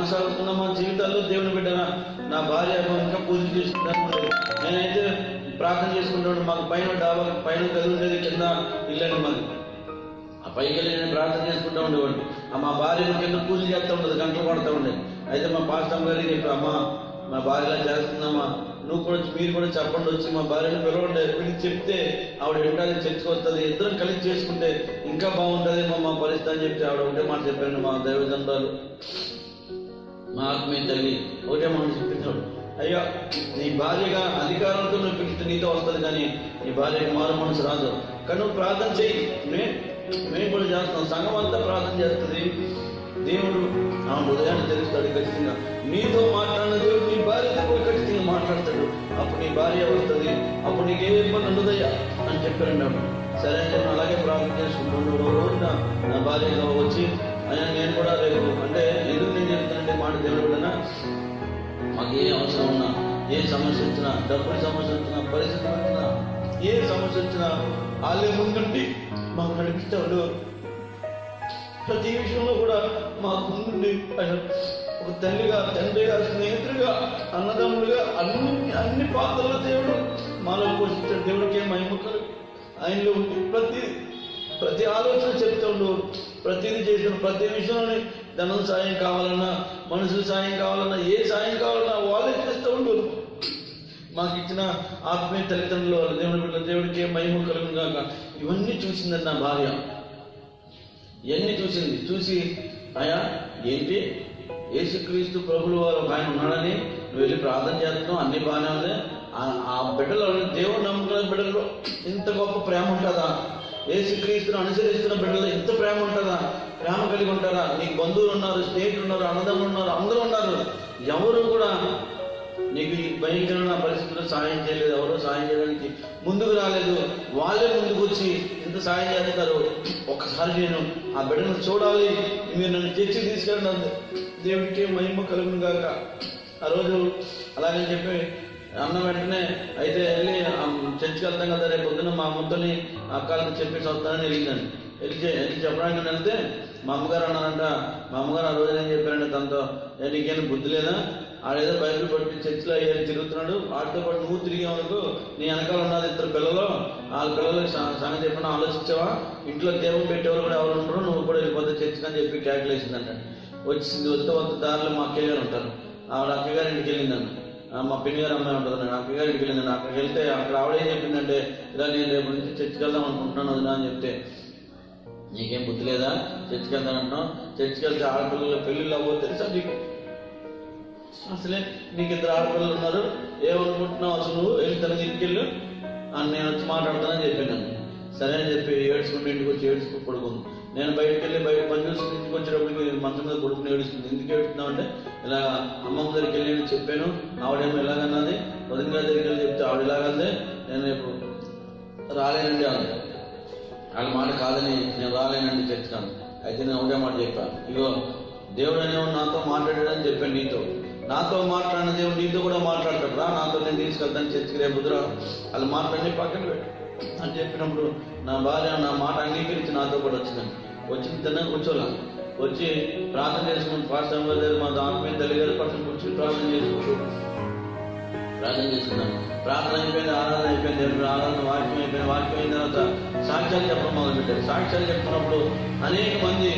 కొనసాగుతున్న మా జీవితాల్లో దేవుని బిడ్డన నా భార్య ఇంకా పూజ చేసుకుంటాను. నేనైతే ప్రార్థన చేసుకుంటాను. మాకు పైన డాబా పైన గది ఉండేది, కింద ఇల్లండి మాది. ఆ పైకి వెళ్ళి నేను ప్రార్థన చేసుకుంటూ ఉండేవాడిని. మా భార్య కింద పూజ చేస్తూ ఉండదు, గంటలు కొడుతూ ఉండేది. అయితే మా పాస్టర్ గారికి చెప్పి, అమ్మ మా భార్యలా చేస్తుందమ్మా, నువ్వు కూడా మీరు కూడా చెప్పండి, వచ్చి మా భార్యను పిలవండి. పిలిచి చెప్తే ఆవిడ వెంటనే చర్చకు వస్తుంది, ఇద్దరం కలిసి చేసుకుంటే ఇంకా బాగుంటుంది మా పరిస్థితి అని చెప్పి ఆవిడ ఒకటే మాట చెప్పాను. మా దైవజనురాలు, మా ఆత్మీయ తల్లి ఒకటే మాట చెప్పించాడు, అయ్యా నీ భార్యగా అధికారంతో నువ్వు పిలిస్తే నీతో వస్తుంది, కానీ నీ భార్యకి మారు మనసు రాదు. కానీ నువ్వు ప్రార్థన చేయి, మేము కూడా చేస్తాం, సంఘం అంతా ప్రార్థన చేస్తుంది. దేవుడు ఆ హృదయాన్ని తెలుస్తాడు. ఖచ్చితంగా నీతో మాట్లాడిన దేవుడు నీ భార్యతో కూడా ఖచ్చితంగా మాట్లాడతాడు. అప్పుడు నీ భార్య వస్తుంది, అప్పుడు నీకు ఏ ఇబ్బంది ఉండదయ్యా అని చెప్పాడు. సరే అంటే అలాగే ప్రార్థన చేసుకుంటున్నాడు. రోజున నా భార్య వచ్చి ఆయన నేను కూడా రేపు అంటే ఎందుకు నేను చెప్తానంటే మాట దేవుడు కూడా మాకు ఏ అవసరం ఉన్నా, ఏ సమస్య వచ్చినా, డబ్బుల సమస్య వచ్చినా, పరిస్థితి వచ్చినా, ఏ సమస్య వచ్చినా వాళ్ళే ముందుండి మాకు నడిపిస్తాడు. ప్రతి విషయంలో కూడా మాకు ముందుండి ఆయన ఒక తల్లిగా, తండ్రిగా, స్నేహితుడిగా, అన్నదమ్ముడిగా అన్ని పాత్రలో దేవుడు మాలో పోషించాడు. దేవుడికి మహిమ కలుగు. ఆయనలో ప్రతి ఆలోచన చెప్తూ ఉండేవాడు. ప్రతిదీ చేసిన ప్రతి విషయంలోనే ధనం సాయం కావాలన్నా, మనుషుల సాయం కావాలన్నా, ఏ సాయం కావాలన్నా వాళ్ళే చేస్తూ ఉండరు. మాకు ఇచ్చిన ఆత్మీయ తల్లిదండ్రులు దేవుడికి మహిమ కలుగును గాక. ఇవన్నీ చూసిందండి నా భార్య. ఇవన్నీ చూసి అయ్యా ఏంటి యేసుక్రీస్తు ప్రభులు వారు ఆయన ఉన్నాడని నువ్వు వెళ్ళి ప్రార్థన చేస్తున్నావు, అన్ని బాగానే ఉంది. ఆ బిడ్డలో దేవుడు నమ్ముకున్న బిడ్డల్లో ఇంత గొప్ప ప్రేమ ఉంటుందా? యేసుక్రీస్తును అనుసరిస్తున్న బిడ్డల్లో ఇంత ప్రేమ ఉంటుందా? ప్రేమ కలిగి ఉంటారా? నీకు బంధువులు ఉన్నారు, స్నేహితులు ఉన్నారు, అన్నదమ్ములు ఉన్నారు, అందరూ ఉన్నారు. ఎవరు కూడా నీకు ఈ భయంకరమైన పరిస్థితుల్లో సాయం చేయలేదు. ఎవరో సాయం చేయడానికి ముందుకు రాలేదు. వాళ్ళే ముందుకు వచ్చి ఇంత సాయం చేస్తారు. ఒక్కసారి నేను ఆ బిడ్డను చూడాలి, మీరు నన్ను చర్చికి తీసుకెళ్ళండి, దేవుడికి మహిమ కలుగును గాక. ఆ రోజు అలాగని చెప్పి అన్న వెంటనే అయితే వెళ్ళి చర్చికి వెళ్తాం కదా, రేపు పొద్దున మా అమ్మతోని అక్కలకు చెప్పేసి వస్తానని వెళ్ళిందండి. వెళ్ళి చెప్పడానికి వెళ్తే మా అమ్మగారు అన్నారంట. మా అమ్మగారు ఆ రోజు ఏం చెప్పారంటే తనతో, నీకేమైనా బుద్ధి లేదా? ఆడేదో బైబిల్ పట్టి చర్చిలో అయ్యారు తిరుగుతున్నాడు, వాటితో పాటు నువ్వు తిరిగామనుకో నీ వెనకాల ఉన్నది ఇద్దరు పిల్లలు, వాళ్ళ పిల్లలకు సంగతి చెప్పిన ఆలోచించావా? ఇంట్లో దేవుడు పెట్టేవాళ్ళు కూడా ఎవరు ఉంటారు, నువ్వు కూడా వెళ్ళిపోతే చర్చికి అని చెప్పి క్యాల్కులేసిందంట. వస్తే దారిలో మా అక్కయ్య గారు ఉంటారు, ఆవిడ అక్కగారి ఇంటికి వెళ్ళిందంట. మా పిన్ని గారు అమ్మాయి ఉంటుంది, నేను అక్కగారి ఇంటికి వెళ్ళిందండి. అక్కడికి వెళ్తే అక్కడ ఆవిడేం చెప్పిందంటే, ఇలా నేను రేపు నుంచి చర్చికి వెళ్దాం అనుకుంటున్నాను వదినా అని చెప్తే, నీకేం బుద్ధి లేదా? చర్చికి వెళ్తానంటున్నావు, చర్చికి వెళ్తే ఆడపిల్లలు పెళ్ళిళ్ళు అవ్వదు తెలుసా నీకు? అసలే నీకు ఇద్దరు ఆడపిల్లలు ఉన్నారు, ఏమనుకుంటున్నావు అసలు? నువ్వు వెళ్ళి తన ఇంటికి వెళ్ళు అని నేను వచ్చి మాట్లాడతానని చెప్పాను. సరే అని చెప్పి ఏడ్చుకుంటూ ఇంటికి వచ్చి ఏడ్చుకుని పడుకుంది. నేను బయటకు వెళ్ళి బయట పని చూసుకుని ఇంటికి వచ్చేటప్పటికి మంచం మీద కొడుకుని ఏడుస్తుంది. ఎందుకు ఏడుస్తున్నావు అంటే, ఇలా అమ్మమ్మ దగ్గరికి వెళ్ళి నేను చెప్పాను, ఆవిడేమో ఇలాగన్నది, వదిన గారి దగ్గరికి వెళ్ళి చెప్తే ఆవిడ ఇలాగందే, నేను ఇప్పుడు రాలేనండి అన్నది. వాళ్ళ మాట కాదని నేను రాలేనండి చర్చకాను. అయితే నేను ఒకటే మాట చెప్పాను, ఇగో దేవుడు అనేవాడు నాతో మాట్లాడాడని చెప్పాను. నాతో మాట్లాడిన దేవుడు నీతో కూడా మాట్లాడతాడు, రా నాతో నేను తీసుకెళ్తాను చర్చికి రేపు బుధురా, వాళ్ళు మాట్లాడి పక్కన పెట్టు అని చెప్పినప్పుడు నా భార్య నా మాట అంగీకరించి నాతో కూడా వచ్చిందండి. వచ్చిన తిన్నా కూర్చోలా, వచ్చి ప్రార్థన చేసుకుని పాస్టర్ గారు మా ఆత్మీయ తల్లి గారు పక్కన కూర్చొని ప్రార్థన చేసుకున్నాను. ప్రార్థన అయిపోయింది, ఆరాధన అయిపోయింది, ఆరాధన వాక్యం అయిపోయింది. వాక్యం అయిన తర్వాత సాక్ష్యాలు చెప్పడం మొదలుపెట్టారు. సాక్ష్యాలు చెప్తున్నప్పుడు అనేక మంది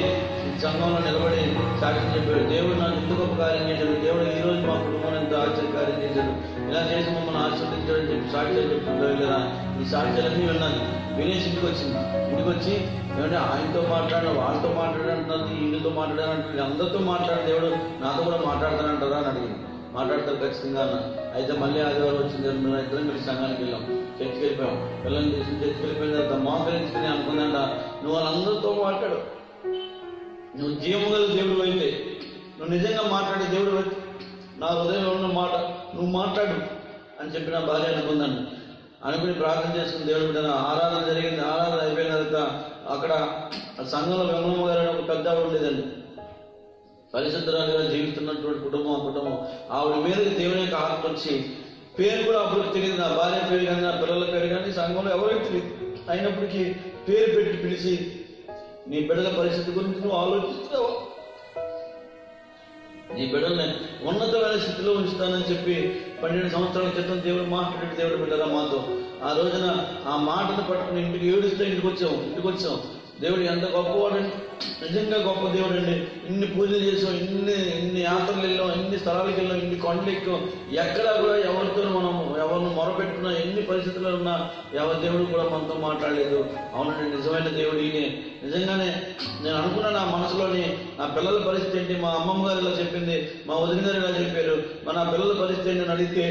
సంఘంలో నిలబడి సాక్ష్యం చెప్పాడు. దేవుడు నాకు ఇంత గొప్ప కార్యం చేశాడు, దేవుడు ఈ రోజు మా కుటుంబాన్ని ఎంత ఆశ్చర్యకార్యం చేశాడు, ఇలా చేసి మమ్మల్ని ఆశీర్వదించాడని చెప్పి సాక్ష్యాలు చెప్తుంటారు కదా. ఈ సాక్ష్యాలన్నీ విన్నాను. వినేసి ఇంటికి వచ్చి ఏమంటే ఆయనతో మాట్లాడాను, వాళ్ళతో మాట్లాడాలంటున్నది, వీళ్ళతో మాట్లాడాలంటే అందరితో మాట్లాడిన దేవుడు నాతో కూడా మాట్లాడతానంటారా అని అడిగింది. మాట్లాడతారు ఖచ్చితంగా అన్న. అయితే మళ్ళీ ఆదివారం వచ్చింది, మేము ఇద్దరం కలిసి సంఘానికి వెళ్ళాం, చర్చికి వెళ్ళిపోయాం. పిల్లల్ని తీసుకుని చర్చికి వెళ్ళిపోయిన తర్వాత మోకరించుకుని అనుకుందంట, నువ్వు వాళ్ళందరితో మాట్లాడు, నువ్వు జీవముగల దేవుడు అయితే, నువ్వు నిజంగా మాట్లాడే దేవుడు అయితే, నా హృదయంలో ఉన్న మాట నువ్వు మాట్లాడు అని చెప్పి నా భార్య అనుకుందండి. అనుకుని ప్రార్థన చేసుకుని దేవుడు బిడ్డ ఆరాధన జరిగింది. ఆరాధన అయిపోయిన తర్వాత అక్కడ సంఘంలో వెంగళమ్మ గారు ఒక పెద్ద ఆవిడ ఉండేదండి. పరిశుద్ధరాలుగా జీవిస్తున్నటువంటి కుటుంబం ఆవిడ మీద దేవుని యొక్క ఆత్మ వచ్చి, పేరు కూడా అప్పుడు తెలియదు, నా భార్య పేరు కానీ నా పిల్లల పేరు కానీ సంఘంలో ఎవరికి తెలియదు. అయినప్పటికీ పేరు పెట్టి పిలిచి, నీ బిడ్డల పరిస్థితి గురించి నువ్వు ఆలోచిస్తావు, నీ బిడ్డల్ని ఉన్నతమైన స్థితిలో ఉంచుతానని చెప్పి 12 సంవత్సరాల క్రితం దేవుడు మాట్లాడి దేవుడు బిడ్డరా మాతో ఆ రోజున ఆ మాటను పట్టుకుని ఇంటికి ఏడుస్తూ ఇంటికి వచ్చాం. దేవుడు ఎంత గొప్పవాడండి, నిజంగా గొప్ప దేవుడు అండి. ఇన్ని పూజలు చేసాం, ఇన్ని యాత్రలు వెళ్ళాం, ఇన్ని స్థలాలకు వెళ్ళాం, ఇన్ని కొండలు ఎక్కాం. ఎక్కడా కూడా ఎవరితో మనం ఎవరిని మొరపెట్టుకున్నా, ఎన్ని పరిస్థితుల్లో ఉన్నా ఎవరి దేవుడు కూడా మనతో మాట్లాడలేదు. అవునండి, నిజమైన దేవుడు ఈయనే. నిజంగానే నేను అనుకున్నా నా మనసులోని, నా పిల్లల పరిస్థితి ఏంటి, మా అమ్మమ్మ గారు ఇలా చెప్పింది, మా వదిన గారు ఇలా చెప్పారు, నా పిల్లల పరిస్థితి ఏంటి అని అడిగితే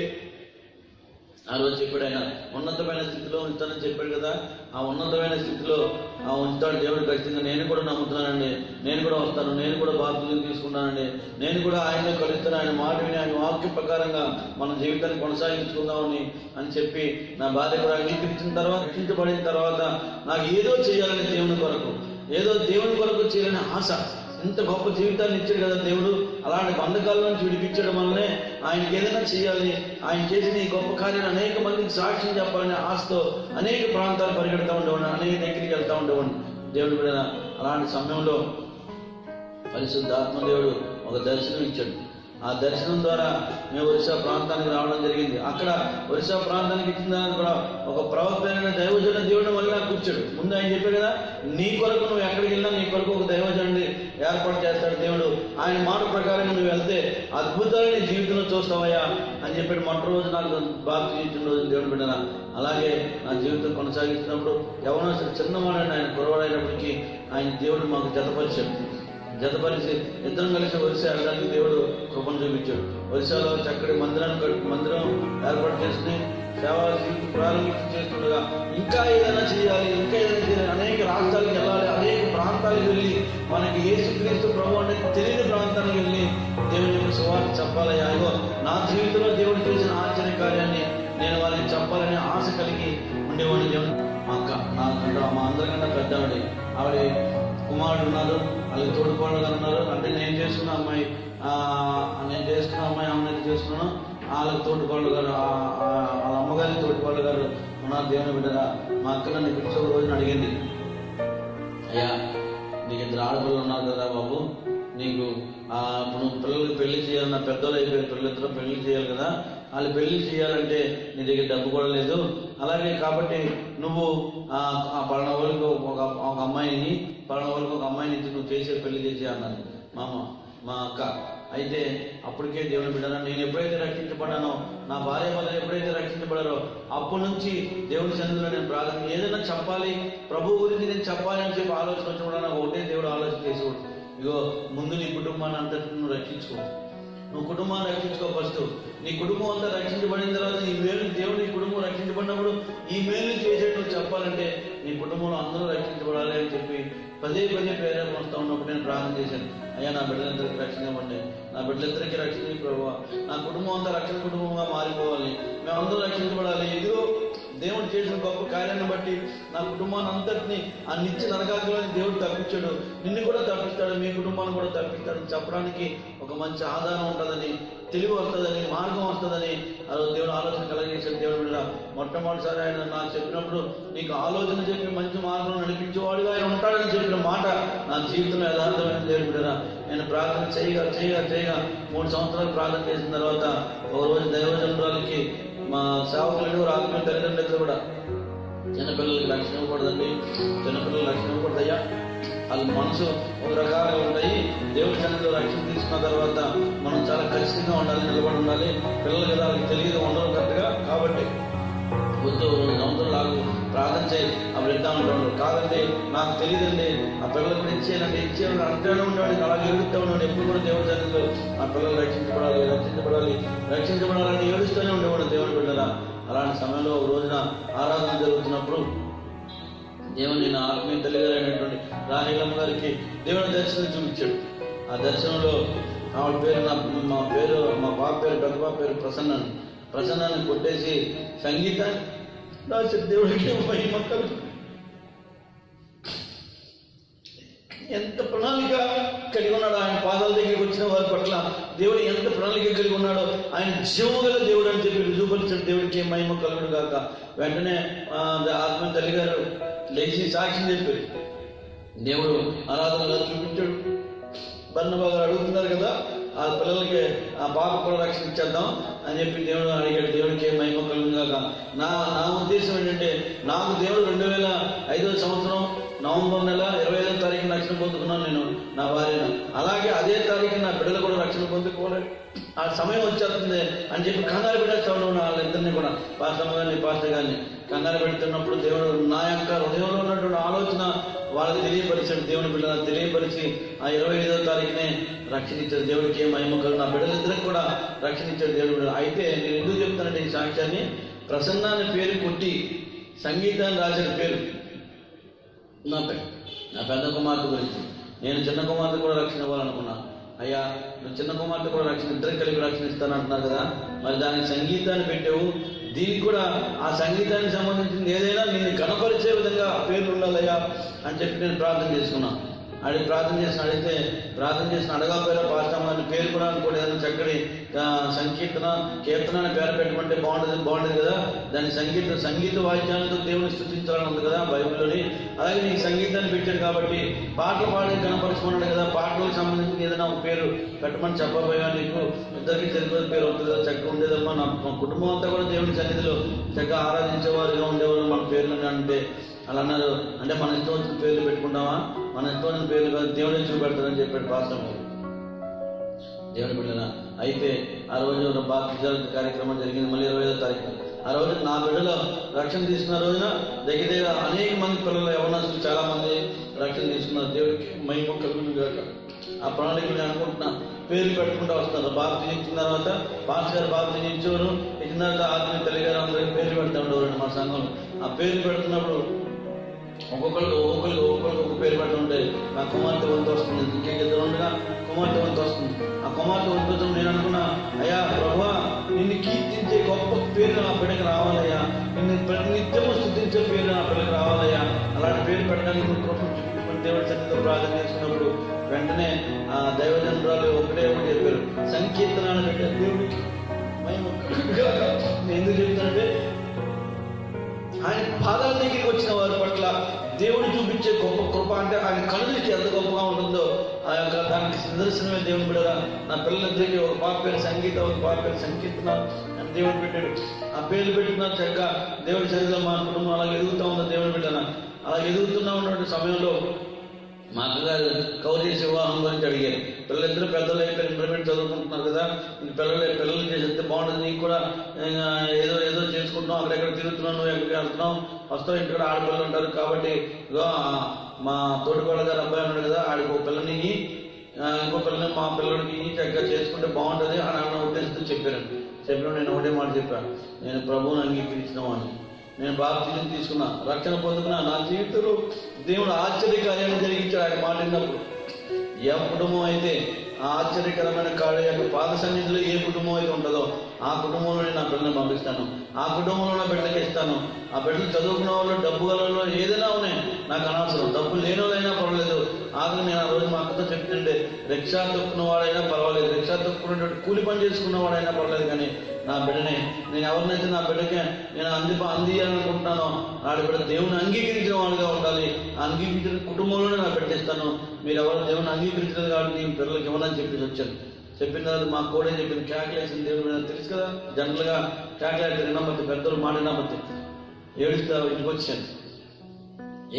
ఆ రోజు చెప్పాడు ఆయన ఉన్నతమైన స్థితిలో ఉంచుతానని చెప్పాడు కదా. ఆ ఉన్నతమైన స్థితిలో ఉంచుతాడు దేవుడు ఖచ్చితంగా. నేను కూడా నమ్ముతున్నానండి, నేను కూడా వస్తాను, నేను కూడా బాధ్యతలు తీసుకున్నానండి, నేను కూడా ఆయనే కలుస్తాను. ఆయన మాట విని ఆయన వాక్యం ప్రకారంగా మన జీవితాన్ని కొనసాగించుకుందామని అని చెప్పి నా భార్య కూడా అంగీకరించిన తర్వాత, రక్షించబడిన తర్వాత నాకు ఏదో చేయాలని దేవుని కొరకు చేయాలని ఆశ. ఇంత గొప్ప జీవితాన్ని ఇచ్చాడు కదా దేవుడు. అలాంటి బంధకాల నుంచి విడిపించడం వల్లనే ఆయనకి ఏదైనా చేయాలి, ఆయన చేసిన ఈ గొప్ప కార్యాన్ని అనేక మందికి సాక్ష్యం చెప్పాలని ఆశతో అనేక ప్రాంతాలు పరిగెడతా ఉండేవాడిని, అనేక దగ్గరికి వెళ్తా ఉండేవాడిని దేవుడు బిడ్డ. అలాంటి సమయంలో పరిశుద్ధాత్మ దేవుడు ఒక దర్శనం ఇచ్చాడు. ఆ దర్శనం ద్వారా మేము ఒరిస్సా ప్రాంతానికి రావడం జరిగింది. అక్కడ ఒరిస్సా ప్రాంతానికి ఇచ్చిన దానికి కూడా ఒక ప్రవక్త అయిన దైవజన దేవుడిని మళ్ళీ నాకు కూర్చాడు. ముందు ఆయన చెప్పాడు కదా, నీ కొరకు నువ్వు ఎక్కడికి వెళ్ళినా నీ కొరకు ఒక దైవజనుడిని ఏర్పాటు చేస్తాడు దేవుడు. ఆయన మాట ప్రకారం నువ్వు వెళ్తే అద్భుతాలు నీ జీవితంలో చూస్తావయ్యా అని చెప్పాడు. మొట్టమొదటి నాకు బాప్తిజం ఇచ్చిన రోజు దేవుడు బిడ్డన. అలాగే నా జీవితం కొనసాగిస్తున్నప్పుడు ఎవరో చిన్నవాడని ఆయన కురవాడైనప్పటికీ ఆయన దేవుడు మాకు జతపరిచి ఇద్దరం కలిసి ఒరిస్సా వెళ్ళడానికి దేవుడు కృపను చూపించాడు. ఒరిస్సాలో చక్కటి మందిరం ఏర్పాటు చేసుకుని సేవా ప్రారంభించి చేస్తుండగా ఇంకా ఏదైనా చేయాలి అనేక రాష్ట్రాలకు వెళ్ళాలి, అనేక ప్రాంతాలకు వెళ్ళి మనకి యేసుక్రీస్తు ప్రభు అంటే తెలియని ప్రాంతానికి వెళ్ళి దేవుని యొక్క సువార్త చెప్పాలయ్యా. నా జీవితంలో దేవుడు చేసిన ఆశ్చర్య కార్యాన్ని నేను వాళ్ళకి చెప్పాలనే ఆశ కలిగి ఉండేవాడిని. దేవుడు మా అందరికన్నా పెద్దవాడి ఆవిడ కుమారుడు ఉన్నారు, వాళ్ళకి తోడుకోళ్ళు గారు ఉన్నారు. అంటే నేను చేసుకున్న అమ్మాయి ఆమెను చేసుకున్నాను. వాళ్ళకి తోడుకోళ్ళు గారు, వాళ్ళ అమ్మగారికి తోడుకోళ్ళు గారు ఉన్నారు. దేవుని బిడ్డగా మా అక్క నన్ను పిలిచి ఒక రోజున అడిగింది, అయ్యా నీకు 2 ఆడపిల్లలు ఉన్నారు కదా బాబు, నీకు ఇప్పుడు పిల్లలకి పెళ్లి చేయాలన్న పెద్దలు అయిపోయారు, పిల్లలిద్దరూ పెళ్లి చేయాలి కదా, వాళ్ళు పెళ్లి చేయాలంటే నీ దగ్గర డబ్బు కూడా లేదు. అలాగే కాబట్టి నువ్వు పలానా వాళ్ళకి ఒక అమ్మాయిని ఇచ్చి నువ్వు పెళ్లి చేసే అన్నది మా అక్క. అయితే అప్పటికే దేవుని బిడ్డన నేను ఎప్పుడైతే రక్షించబడ్డానో, నా భార్య వల్ల ఎప్పుడైతే రక్షించబడారో అప్పటి నుంచి దేవుని సన్నిధిలో నేను ప్రార్థన ఏదైనా చెప్పాలి, ప్రభు గురించి నేను చెప్పాలి అని చెప్పి ఆలోచన వచ్చినప్పుడు నాకు ఒకటే దేవుడు ఆలోచన చేసేవాడు, ఇగో ముందు నీ కుటుంబాన్ని అంతటి నువ్వు రక్షించుకో, నువ్వు కుటుంబాన్ని రక్షించుకో. ఫస్ట్ నీ కుటుంబం అంతా రక్షించబడిన తర్వాత ఈ మేలు దేవుడు నీ కుటుంబం రక్షించబడినప్పుడు ఈ మేలు చేసేట్టు చెప్పాలంటే నీ కుటుంబంలో అందరూ రక్షించబడాలి అని చెప్పి పదే ప్రేరణ వస్తూ ఉన్నప్పుడు నేను ప్రార్థన చేశాను. అయ్యా నా బిడ్డలందరికీ రక్షణ ఇవ్వండి, నా బిడ్డలందరికీ రక్షణ ప్రభావ, నా కుటుంబం అంతా రక్షణ కుటుంబంగా మారిపోవాలి, మేమందరూ రక్షించబడాలి. ఇదిగో దేవుడు చేసిన గొప్ప కార్యాన్ని బట్టి నా కుటుంబాన్ని అంతటినీ ఆ నిత్య నరకాగ్ని దేవుడు తప్పించాడు, నిన్ను కూడా తప్పిస్తాడు, మీ కుటుంబాన్ని కూడా తప్పిస్తాడని చెప్పడానికి ఒక మంచి ఆధారం ఉంటుందని, తెలివి వస్తుందని, మార్గం వస్తుందని దేవుడు ఆలోచన కలిగేసాడు. దేవుడు బిడ్డ మొట్టమొదటిసారి ఆయన నాకు చెప్పినప్పుడు నీకు ఆలోచన చెప్పి మంచి మార్గం నడిపించేవాడుగా ఆయన ఉంటాడని చెప్పిన మాట నా జీవితంలో యథార్థమైన దేవుడు బిడ్డ. నేను ప్రార్థన చేయగా 3 సంవత్సరాలు ప్రార్థన చేసిన తర్వాత ఒక రోజు దైవజనురాలకి మా సేవకులు ఆత్మీయ తల్లిదండ్రులు కూడా చిన్నపిల్లలకి రక్షణ ఇవ్వకూడదండి, చిన్నపిల్లలకి రక్షణ ఇవ్వకూడదయ్యా, వాళ్ళ మనసు ఒక రకాలుగా ఉంటాయి, దేవుడి సన్నిధిలో రక్షణ తీసుకున్న తర్వాత మనం చాలా ఖచ్చితంగా ఉండాలి, నిలబడి ఉండాలి, పిల్లలు కదా వాళ్ళకి తెలియదు ఉండరు కరెక్ట్గా, కాబట్టి వద్దు 2 సంవత్సరాలు ప్రార్థన చేయి అప్పుడు ఇద్దాం ఉంటాడు. కాదండి నాకు తెలియదండి, ఆ పిల్లలు కూడా ఇచ్చేయాలండి అంటూనే ఉంటాడు, అలాగే ఏడుస్తూ ఉన్నాడు. ఎప్పుడు కూడా దేవుడి సన్నిధిలో ఆ పిల్లలు రక్షించబడాలని ఏడుస్తూనే ఉండేవాడు దేవుని బిడ్డలా. అలాంటి సమయంలో ఒక రోజున ఆరాధన జరుగుతున్నప్పుడు దేవుని నా ఆత్మీయ తల్లిగారు అయినటువంటి రాహేలమ్మ గారికి దేవుని దర్శనం చూపించాడు. ఆ దర్శనంలో ఆవిడ పేరు మా బాబు పేరు పెద్ద బాబు పేరు ప్రసన్నాన్ని కొట్టేసి సంగీతాన్ని రాసి దేవుడికి మహిమకలు ఎంత ప్రణాళిక కలిగి ఉన్నాడో, ఆయన పాదాల దగ్గరికి వచ్చిన వారి పట్ల దేవుడు ఎంత ప్రణాళిక కలిగి ఉన్నాడో, ఆయన జీవగల దేవుడు అని చెప్పి రుజువుపరిచిన దేవుడికి మహిమ కలుగుడు కాక. వెంటనే ఆత్మ తల్లి గారు లేచి సాక్ష్యం చెప్పారు, దేవుడు ఆరాధనగా చూపించాడు. బర్నబా గారు అడుగుతున్నారు కదా, ఆ పిల్లలకి ఆ పాప కూడా రక్షణ ఇచ్చేద్దాం అని చెప్పి దేవుడు అడిగాడు. దేవుడికి మహిమ కలుగుగాక. నా ఉద్దేశం ఏంటంటే, నాకు దేవుడు 2005 సంవత్సరం నవంబర్ నెల 25వ తారీఖున రక్షణ పొందుకున్నాను నేను, నా భార్యను. అలాగే అదే తారీఖున నా బిడ్డలు కూడా రక్షణ పొందుకోవాలి. ఆ సమయం వచ్చేస్తుంది అని చెప్పి కంగారు పెట్టేస్తాను వాళ్ళిద్దరిని కూడా, పాస్టర్ గారిని కంగారు పెడుతున్నప్పుడు దేవుడు నా యొక్క హృదయంలో ఉన్నటువంటి ఆలోచన వాళ్ళకి తెలియపరిచాడు. దేవుని బిడ్డలను తెలియపరిచి ఆ 25వ తారీఖునే రక్షణ ఇచ్చాడు. దేవుడికి మహిమ కలుగు. నా బిడ్డలిద్దరికి కూడా రక్షణ ఇచ్చాడు దేవుడి బిడ్డలు. అయితే నేను ఎందుకు చెప్తానంటే ఈ సాక్ష్యాన్ని, ప్రసన్న అనే పేరు కొట్టి సంగీతాన్ని రాసిన పేరు నా పెద్ద కుమార్తె గురించి. నేను చిన్న కుమార్తె కూడా రక్షణ ఇవ్వాలనుకున్నా. అయ్యా, నువ్వు చిన్న కుమార్తె కూడా రక్షణ, ఇద్దరు కలిపి రక్షణ ఇస్తానంటున్నావు కదా, మరి దానికి సంగీతాన్ని పెట్టావు. దీనికి కూడా ఆ సంగీతానికి సంబంధించింది ఏదైనా నిన్ను కనపరిచే విధంగా పేర్లు ఉండాలయ్యా అని చెప్పి నేను ప్రార్థన చేసుకున్నాను. ప్రార్థన చేసిన అడగకపోయినా పాస్టర్ గారి పేరు కూడా అనుకోండి, ఏదైనా చక్కటి సంకీర్తన కీర్తన అని పేరు పెట్టమంటే బాగుండేది కదా. దాని సంగీత వాయిద్యాలతో దేవుని స్తుతించాలని ఉంది కదా బైబిల్లోని. అలాగే నీకు సంగీతాన్ని పెట్టాడు కాబట్టి పాటలు పాడి కనపరుచుకున్నాడు కదా, పాటలకు సంబంధించిన ఏదైనా ఒక పేరు పెట్టమని చెప్పబోయా. నీకు ఇద్దరికి తెలియని పేరు వస్తుంది కదా, చక్కగా ఉండేదమ్మా. మా కుటుంబం అంతా కూడా దేవుని సన్నిధిలో చక్కగా ఆరాధించేవారుగా ఉండేవారు మన పేర్లు అంటే అలా అన్నారు. అంటే మన ఇష్టం వచ్చిన పేర్లు పెట్టుకుంటామా? మన ఇష్టం వచ్చిన పేర్లు కాదు, దేవుని చూపెడతారని చెప్పాడు పాస్టర్ దేవుని బిడ్డల. అయితే ఆ రోజు బాప్తిజాల కార్యక్రమం జరిగింది, మళ్ళీ 25వ తారీఖున. ఆ రోజు నా బిడ్డలో రక్షణ తీసుకున్న రోజున దగ్గర అనేక మంది పిల్లలు యవనస్తులు చాలా మంది రక్షణ తీసుకున్నారు. దేవుడికి మహిమ కలుగును గాక. ఆ ప్రణాళికలు నేను అనుకుంటున్నా, పేర్లు పెట్టుకుంటూ వస్తున్నారు. బాప్తిజం ఇచ్చిన తర్వాత పాస్టర్ గారు బాప్తిజం ఇచ్చేవారు, ఇచ్చిన తర్వాత ఆత్మీయ తల్లి గారు అందరికీ పేర్లు పెడతా ఉండేవారు మా సంఘంలో. ఆ పేర్లు పెడుతున్నప్పుడు ఒక్కొక్కరికి ఒక పేరు పెట్టి ఉంటాయి. నా కుమార్తె వంతు వస్తుంది, ఇంకెద్దరు ఉండగా కుమార్తె వంతు వస్తుంది. ఆ కుమార్తె వంతు వచ్చిన నేను అనుకున్నా, అయ్యా ప్రభువా, నిన్ను కీర్తించే గొప్ప పేరు నా బిడ్డకి రావాలయ్యా, నిన్ను నిత్యము స్తుతించే పేరు నా బిడ్డకి రావాలయ్యా. అలాంటి పేరు పెట్టడానికి దేవుడి సన్నిధిలో ప్రార్థన చేసుకున్నప్పుడు వెంటనే ఆ దైవజనురాలు ఒకటే చెప్పారు, సంకీర్తనాలు పెట్టారు. దేవుడికి ఎందుకు చెప్తానంటే, ఆయన పాదాల దగ్గరికి వచ్చిన వారి పట్ల దేవుడు చూపించే గొప్ప కృప అంటే ఆయన కనుదృష్టి ఎంత గొప్పగా ఉంటుందో ఆ యొక్క దానికి నిదర్శనమే దేవుని బిడ్డరా. నా పిల్లలిద్దరికి ఒక పాప పేరు సంగీత, ఒక పాప పేరు సంకీర్తన అని దేవుడు పెట్టాడు. ఆ పేర్లు పెట్టుకున్న చక్కగా దేవుడి సరిగ్గా మా కుటుంబం అలా ఎదుగుతూ ఉంది దేవుని బిడ్డన. అలా ఎదుగుతున్నా ఉన్నటువంటి సమయంలో మా అక్కగారు కౌరు చేసి వివాహం గురించి అడిగారు. పిల్లలిద్దరూ పెద్దలు అయిపోయి ఇంటర్మీడియట్ చదువుకుంటున్నారు కదా, పిల్లలు చేసేస్తే బాగుంటుంది, నీకు కూడా ఏదో చేసుకుంటున్నాం, అక్కడెక్కడ తిరుగుతున్నావు, నువ్వు ఎక్కడికి వెళ్తున్నావు, వస్తావు, ఇంటికి ఆడపిల్లలు ఉంటారు కాబట్టి మా తోటికోళ్ళ గారు అబ్బాయి ఉన్నాడు కదా, ఆడికి ఒక పిల్లని ఇంకో పిల్లని మా పిల్లడికి చక్కగా చేసుకుంటే బాగుంటుంది అని అన్న ఉద్దేశంతో చెప్పినప్పుడు నేను ఒకటే మాట చెప్పాను, నేను ప్రభువుని అంగీకరించిన వాడిని, నేను బాప్తిజం తీసుకున్నా, రక్షణ పొందుకున్నా. నా జీవితంలో దేవుడు ఆశ్చర్యకార్యాన్ని జరిగించాడు. ఆయన మాట విన్నప్పుడు ఏ కుటుంబం అయితే ఆ ఆశ్చర్యకరమైన కార్య యొక్క పాద సన్నిధిలో ఏ కుటుంబం అయితే ఉంటుందో ఆ కుటుంబంలో నా బిడ్డను పంపిస్తాను, ఆ కుటుంబంలో నా బిడ్డలకి ఇస్తాను. ఆ బిడ్డలు చదువుకున్న వాళ్ళు, డబ్బు గలలో ఏదైనా ఉన్నాయి నాకు అనవసరం, డబ్బు లేని వాళ్ళైనా పర్వాలేదు. ఆఖరి నేను ఆ రోజు మా అక్కతో చెప్తుంటే, రిక్షా తొక్కున్న వాడైనా పర్వాలేదు, రిక్షా తొక్కున్నటువంటి కూలి పని చేసుకున్న వాడైనా పర్వాలేదు, కానీ నా బిడ్డనే నేను ఎవరినైతే నా బిడ్డకే నేను అందియాలనుకుంటున్నానో నాడు బిడ్డ దేవుని అంగీకరించిన వాడుగా ఉండాలి. అంగీకరించిన కుటుంబంలోనే నా పెట్టిస్తాను. మీరు ఎవరు దేవుని అంగీకరించలేదు కాబట్టి నేను పిల్లలకి ఇవ్వనని చెప్పేసి వచ్చాను. చెప్పిన తర్వాత మా కోడే చెప్పింది, కేకలేసింది. దేవుడు మీద తెలుసు కదా, జనరల్గా కేకలేస్తే వినబట్టి, పెద్దలు మాట వినబట్టి ఏడుస్తా ఇంటికి వచ్చాను.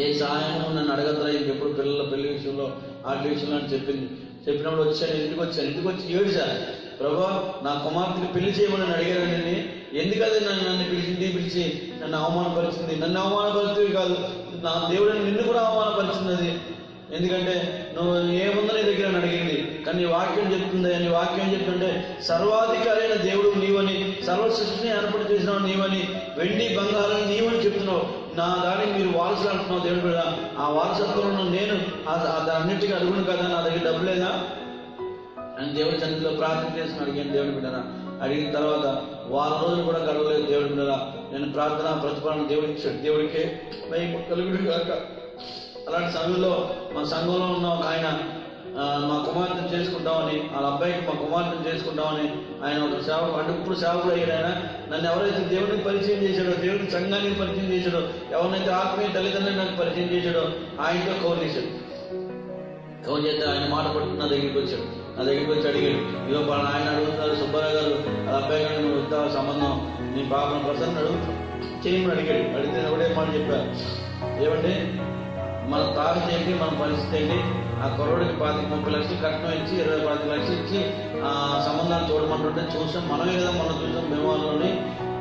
ఏ సహాయం నన్ను అడగద్దురా ఇంకెప్పుడు పిల్లల పెళ్లి విషయంలో ఆటల విషయంలో అని చెప్పినప్పుడు వచ్చాను. ఇంటికి వచ్చి ఏడుసా, ప్రభా నా కుమార్తెకి పెళ్లి చేయమని అడిగానండి, ఎందుకది నన్ను పిలిచి నన్ను అవమానపరిచింది. నన్ను అవమానపరిచేది కాదు, నా దేవుడిని నిన్ను కూడా అవమానపరిచినది. ఎందుకంటే నువ్వు ఏముందో నీ దగ్గర అడిగింది, కానీ నీ వాక్యం చెప్తుంది. నీ వాక్యం చెప్తుంటే సర్వాధికారి అయిన దేవుడు నీవని, సర్వ సృష్టిని ఏర్పాటు చేసినావు నీవని, వెండి బంగారం నీవని చెప్తున్నావు. నా దానికి మీరు వారసులు అంటున్నావు దేవుడు కూడా. ఆ వారసత్వంలో నేను అన్నింటికి అడుగును కదా, నా దగ్గర డబ్బు లేదా అని దేవుడి సన్నిధిలో ప్రార్థన చేసి అడిగాను దేవుడి బిడ్డరా. అడిగిన తర్వాత వారం రోజులు కూడా గడవలేదు దేవుడి బిడ్డరా. నేను ప్రార్థన ప్రతిఫలన దేవుడిచ్చాడు, దేవుడికే మహిమ కలుగును గాక. అలాంటి సమయంలో మా సంఘంలో ఉన్న ఒక ఆయన మా కుమార్తెను చేసుకుంటామని, వాళ్ళ అబ్బాయికి మా కుమార్తెను చేసుకుంటామని ఆయన ఒక సేవకు, అంటే ఇప్పుడు సేవకుడు అయ్యాడు ఆయన. నన్ను ఎవరైతే దేవుడికి పరిచయం చేశాడో, దేవుడికి సంఘానికి పరిచయం చేశాడో, ఎవరినైతే ఆత్మీయ తల్లిదండ్రులు నాకు పరిచయం చేశాడో ఆయనతో కౌరు చేశాడు. కౌరు చేస్తే ఆయన మాట పట్టుకున్న దగ్గరికి వచ్చాడు. నా దగ్గరికి వచ్చి అడిగాడు, ఇదో పలానా ఆయన అడుగుతున్నారు సుబ్బారావు గారు, అది అబ్బాయి గారు నువ్వు వద్దావు సంబంధం నీ పాపన పర్సన్ చేయమని అడిగాడు. అడిగితే ఒకటే మాట చెప్పారు, ఏమంటే మన తాగు ఏంటి, మన పరిస్థితి ఏంటి, ఆ కుర్రోడికి 30 లక్షలు కట్నం ఇచ్చి 25 లక్షలు ఇచ్చి ఆ సంబంధాలు చూడమంటుంటే చూసాం, మనమే కదా మనం చూసాం భీమవరంలోని,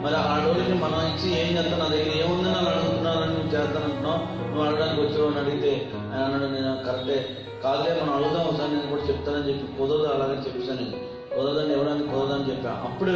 మరి ఆ రోజుకి మనం ఇచ్చి ఏం చేస్తాను, నా దగ్గర ఏముందని వాళ్ళు అడుగుతున్నారని నువ్వు చేస్తానంటున్నావు, నువ్వు అడగడానికి వచ్చావు అని అడిగితే ఆయన అన్నాడు, నేను కరెక్టే కాదులే మనం అడుగుదాం ఒకసారి, నేను కూడా చెప్తానని చెప్పి కుదరదు అలాగని చెప్పేసాను. నేను కుదరదని ఇవ్వడానికి కుదరదని చెప్పా. అప్పుడు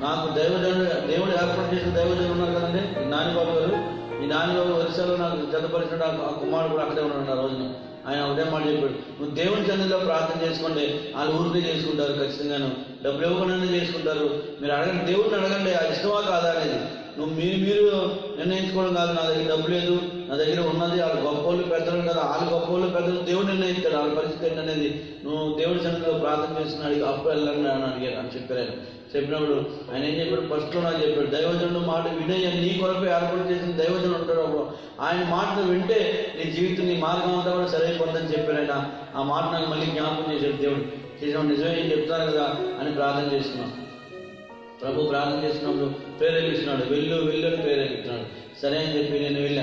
నాకు దేవుడు ఏర్పాటు చేసిన దైవజనులు ఉన్నారు కదండి, ఈ నానిబాబు గారు. ఈ నానిబాబు వరుసలో నాకు జతపరిచిన ఆ కుమారుడు కూడా అక్కడే ఉన్నాడు ఆ రోజున. ఆయన ఒకటే మాట చెప్పాడు, నువ్వు దేవుని సన్నిధిలో ప్రార్థన చేసుకోండి, వాళ్ళు ఊరికే చేసుకుంటారు, ఖచ్చితంగాను డబ్బులు ఇవ్వకుండానే చేసుకుంటారు. మీరు అడగండి, దేవుడిని అడగండి, అది ఇష్టమా కాదా అనేది. నువ్వు మీరు నిర్ణయించుకోవడం కాదు, నా దగ్గర డబ్బు లేదు, నా దగ్గర ఉన్నది, వాళ్ళు గొప్పవాళ్ళు పెద్దలు కదా, వాళ్ళు గొప్పవాళ్ళు పెద్దలు దేవుడు నిర్ణయిస్తాడు వాళ్ళ పరిస్థితి ఏంటనేది. నువ్వు దేవుడి సన్నిధిలో ప్రార్థన చేస్తున్నాడు, అప్పుడు వెళ్ళండి అని అడిగారు అని చెప్పారు. చెప్పినప్పుడు ఆయన ఏం చెప్పాడు, ఫస్ట్లో నాకు చెప్పాడు, దైవజనుడు మాట వినయ నీ కొరకు ఏర్పాటు చేసిన దైవజనుడు ఉంటాడు, అప్పుడు ఆయన మాటను వింటే నీ జీవితం నీ మార్గం అంతా కూడా సరైపోతుందని చెప్పారు ఆయన. ఆ మాట నాకు మళ్ళీ జ్ఞాపకం చేశాడు దేవుడు. చేసిన నిజమే ఏం చెప్తారు కదా అని ప్రార్థన చేస్తున్నాం. ప్రభు ప్రార్థన చేసినప్పుడు ప్రేరేపిస్తున్నాడు, వెళ్ళు అని ప్రేరేపిస్తున్నాడు. సరే అని చెప్పి నేను వెళ్ళి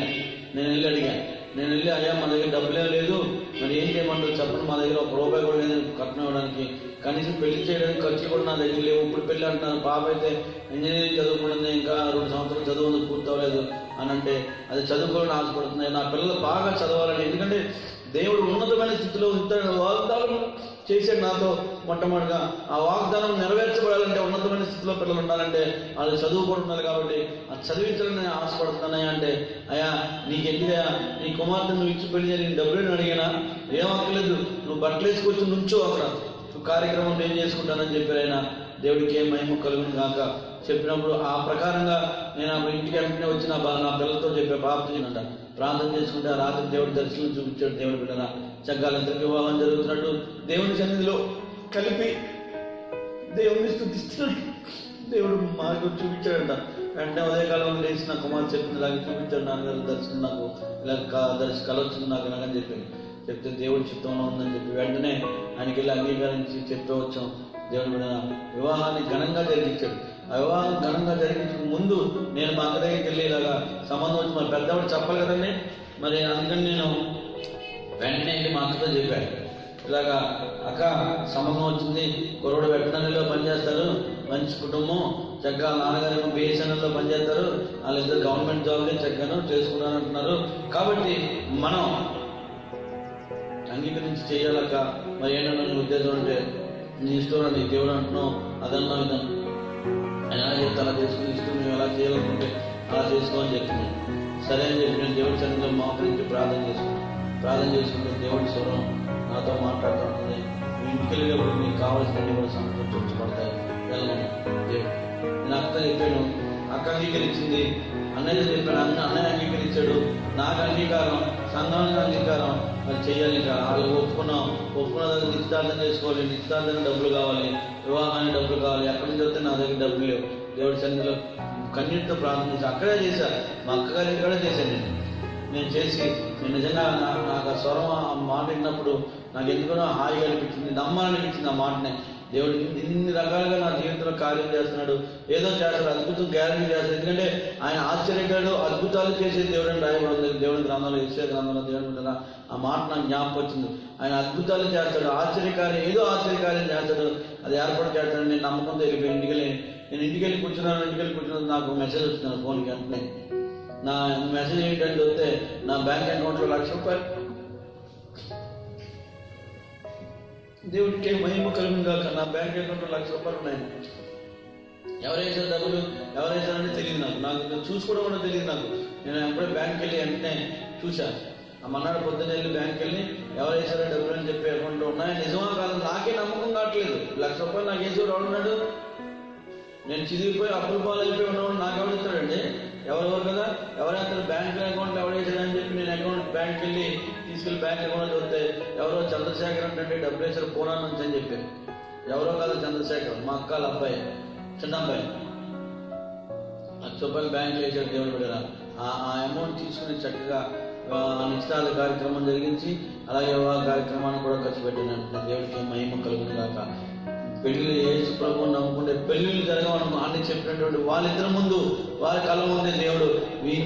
అడిగాను. నేను వెళ్ళి అయ్యా మా దగ్గర డబ్బులే లేదు, మరి ఏం చేయమంటారు చెప్పండి, మా దగ్గర 1 రూపాయి కూడా లేదు కట్నం ఇవ్వడానికి, కనీసం పెళ్లి చేయడానికి ఖర్చు కూడా నా దగ్గర లేవు, ఇప్పుడు పెళ్ళి అంటున్నాను, పాప అయితే ఇంజనీరింగ్ చదువుకుంటుంది, ఇంకా 2 సంవత్సరాలు చదువు పూర్తవలేదు అని అంటే అది చదువుకోవాలని ఆశపడుతుంది, నా పిల్లలు బాగా చదవాలని, ఎందుకంటే దేవుడు ఉన్నతమైన స్థితిలో ఉంటాడు, వాగ్దానం చేశాడు నాతో మొట్టమొదటిగా. ఆ వాగ్దానం నెరవేర్చబడాలంటే ఉన్నతమైన స్థితిలో పిల్లలు ఉండాలంటే వాళ్ళు చదువుకుంటున్నారు, కాబట్టి ఆ చదివించాలని నేను ఆశపడుతున్నాయా అంటే, అయ్యా నీకెందుకయ్యా నీ కుమార్తె నువ్వు ఇచ్చి పెళ్లి చేయాలి, డబ్బులు అడిగినా ఏం అక్కర్లేదు, నువ్వు బట్టలు వేసుకొచ్చి నుంచో అక్కడ కార్యక్రమం నేను చేసుకుంటానని చెప్పారు ఆయన. దేవుడికి ఏం మహిమ కలుగును కాక. చెప్పినప్పుడు ఆ ప్రకారంగా నేను ఇంటికి వెంటనే వచ్చి నా పిల్లలతో చెప్పే బాబుతుందంట ప్రార్థన చేసుకుంటే ఆ రాత్రి దేవుడి దర్శనం చూపించాడు. దేవుడి బిడ్డరా చక్కాలందరికీ వివాహం జరుగుతున్నట్టు దేవుని సన్నిధిలో కలిపి దేవుడిని స్తుతిస్తున్నాడు. దేవుడు మార్గం చూపించాడంట. వెంటనే ఉదయకాలంలో లేచి నా కుమార్ చెప్పింది ఇలాగే చూపించాడు, నాన్నగారు దర్శనం నాకు ఇలా కల వచ్చింది నాకు ఇలాగని చెప్తే దేవుడి చిత్తంలో ఉందని చెప్పి వెంటనే ఆయనకి వెళ్ళి అంగీకరించి చెప్తూ వచ్చాం. దేవుడి బిడ్డ వివాహాన్ని ఘనంగా జరిగించాడు. ఆ వివాహం ఘనంగా జరిగించక ముందు నేను మా అక్క దగ్గరికి వెళ్ళి ఇలాగా సంబంధం వచ్చి మరి పెద్దవాడు చెప్పాలి కదండి, మరి అందుకని నేను వెంటనే వెళ్ళి మా అక్కతో చెప్పాను, ఇలాగా అక్క సంబంధం వచ్చింది, కుర్రోడు వెటనరీలో పనిచేస్తారు, మంచి కుటుంబం, చక్కగా నాన్నగారు బిఎస్ఎన్ఎల్లో పనిచేస్తారు, వాళ్ళిద్దరు గవర్నమెంట్ జాబ్ని చక్కగా చేసుకుంటాను అంటున్నారు, కాబట్టి మనం అంగీకరించి చేయాలక్క. మరి ఏంటన్నా నీ ఉద్దేశం అంటే, నీ ఇష్టం నీ దేవుడు అంటున్నావు, అదన్నా విధానం ఆయన ఎలా చెప్తే అలా చేసుకుని ఇష్టం, మేము ఎలా చేయాలనుకుంటే అలా చేసుకోమని చెప్తున్నాను. సరే అని చెప్పి నేను దేవుడి సన్నిధిలో మోకరించి ప్రార్థన చేసుకుంటే దేవుడి స్వరం నాతో మాట్లాడుతూ ఉంటుంది. మీ ఇంటికి వెళ్ళేటప్పుడు మీకు కావాల్సినవి కూడా సంతోషపడతాయి వెళ్ళమని దేవుడు. నేను అక్క చెప్పాను, అక్క అంగీకరించింది, అన్నయ్య చెప్పాను, అన్నయ్య అంగీకరించాడు, నాకు అంగీకారం, సంఘానికి అంగీకారం, మరి చెయ్యాలి. ఇంకా వాళ్ళు ఒప్పుకున్న దగ్గర నిశ్చితార్థం చేసుకోవాలి, నిశ్చితార్థానికి డబ్బులు కావాలి, వివాహానికి డబ్బులు కావాలి, ఎక్కడి నుంచి వస్తే నా దగ్గర డబ్బులు లేవు. దేవుడి సన్నిధిలో కన్నీటితో ప్రార్థన చేసి అక్కడే చేశాను, మా అక్కగారి ఇక్కడే చేశాను. నేను చేసి నేను నిజంగా నాకు ఆ స్వరం ఆ మాట విన్నప్పుడు నాకు ఎందుకనో హాయిగా అనిపించింది, నమ్మాలనిపించింది ఆ మాటనే. దేవుడు ఇన్ని రకాలుగా నా జీవితంలో కార్యం చేస్తున్నాడు, ఏదో చేస్తాడు, అద్భుతం గ్యారంటీ చేస్తాడు. ఎందుకంటే ఆయన ఆశ్చర్యకాడు అద్భుతాలు చేసే దేవుడు అని రాయబడింది దేవుడి గ్రంథంలో, యెషయా గ్రంథంలో. దేవుడి మీద ఆ మాట నాకు జ్ఞాపకం వచ్చింది. ఆయన అద్భుతాలు చేస్తాడు, ఆశ్చర్యకార్యం ఏదో ఆశ్చర్యకార్యం చేస్తాడు, అది ఏర్పాటు చేస్తాడు. నేను నమ్మకంతో వెళ్ళిపోయి నేను ఇంటికి వెళ్ళి కూర్చున్నాను. నాకు మెసేజ్ వచ్చింది ఫోన్కి. వెంటనే నా మెసేజ్ ఏంటంటే వస్తే నా బ్యాంక్ అకౌంట్లో 1,00,000 రూపాయలు. దేవుడికి మహిమ కలుగును కాక. నా బ్యాంక్ అకౌంట్లో 1,00,000 రూపాయలు ఉన్నాయి. ఎవరేసారు డబ్బులు, ఎవరేసారని తెలియదు నాకు చూసుకోవడం కూడా తెలియదు నాకు. నేను ఎప్పుడే బ్యాంక్కి వెళ్ళి వెంటనే చూశాను. ఆ మన్నాడు పొద్దున్న వెళ్ళి బ్యాంక్కి వెళ్ళి ఎవరేసారో డబ్బులు అని చెప్పి అకౌంట్లో ఉన్నాయి. నిజమా కాదు నాకే నమ్మకం కావట్లేదు. 1,00,000 రూపాయలు నాకు వేసేవాడు ఎవడున్నాడు? నేను చిదిగిపోయి అప్పుల పాలు అయిపోయి ఉన్నవాడు నాకు ఎవడిస్తాడండి? ఎవరెవరు కదా, ఎవరైతే బ్యాంక్ అకౌంట్లో ఎవడేసాడని చెప్పి నేను అకౌంట్ బ్యాంక్కి వెళ్ళి తీసుకెళ్ళి బ్యాంక్ అకౌంట్ చూస్తే ఎవరో చంద్రశేఖర్ అంటే డబ్బులు వేసారు పూనా నుంచి అని చెప్పారు. ఎవరో కదా చంద్రశేఖర్, మా అక్కల అబ్బాయి, చిన్న అబ్బాయి. 1,00,000 రూపాయలు బ్యాంక్ వేసాడు దేవుడు బిడ్డరా. ఆ అమౌంట్ తీసుకుని చక్కగా నిశ్చితార్థ కార్యక్రమం జరిగించి అలాగే వివాహ కార్యక్రమాన్ని కూడా ఖర్చు పెట్టినట్టు దేవుడికి మహిమ కలుగును గాక. పెళ్లి యేసు ప్రభువుని నమ్ముకుంటే పెళ్లిళ్ళు జరగవను అని చెప్పినటువంటి వాళ్ళిద్దరి ముందు వారి కళ్ళ ముందే దేవుడు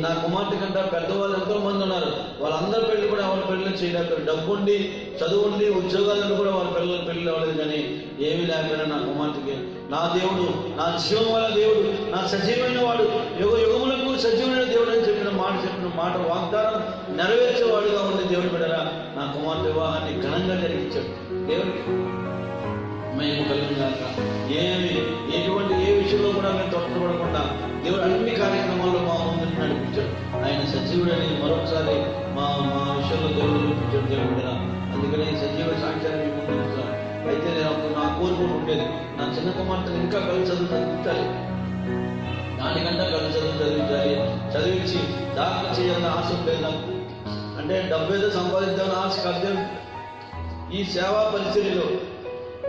నా కుమార్తె కంటే పెద్దవాళ్ళు ఎంతో మంది ఉన్నారు, వాళ్ళందరి పెళ్లి కూడా వాళ్ళ పెళ్లి చేయలేకపోయారు. డబ్బుండి చదువుండి ఉద్యోగాలను కూడా వాళ్ళ పిల్లల పెళ్లి అవ్వలేదు. కానీ ఏమీ లేకపోయినా నా కుమార్తెకి నా దేవుడు, నా జీవం వల్ల దేవుడు, నా సజీవమైన వాడు, యుగ యుగములకు సజీవమైన దేవుడు అని చెప్పిన మాట వాగ్దానం నెరవేర్చేవాడుగా ఉండే దేవుడు బిడ్డరా నా కుమార్తె వివాహాన్ని ఘనంగా జరిగించాడు. దేవుడికి మేము కలిగినాక ఎటువంటి ఏ విషయంలో కూడా మేము తొట్టపడకుండా దేవుడు అన్ని కార్యక్రమాల్లో మా ముందుకు నడిపించాడు. ఆయన సజీవుడని మరొకసారి మా విషయంలో దేవుడు చూపించాడు. దేవుడు అందుకని సజీవ సాక్ష్యాన్ని ముందు చూస్తాను. అయితే నేను అప్పుడు నా కోరుకుని ఉండేది నా చిన్న కుమార్తెను ఇంకా కలిసి చదివించాలి, దానికంటే కలిసి చదివించి డాక్టర్ చేయాలని ఆశ ఉండేది నాకు. అంటే డబ్బు ఏదో సంపాదించాలని ఆశ కాదు. ఈ సేవా పరిచర్యలో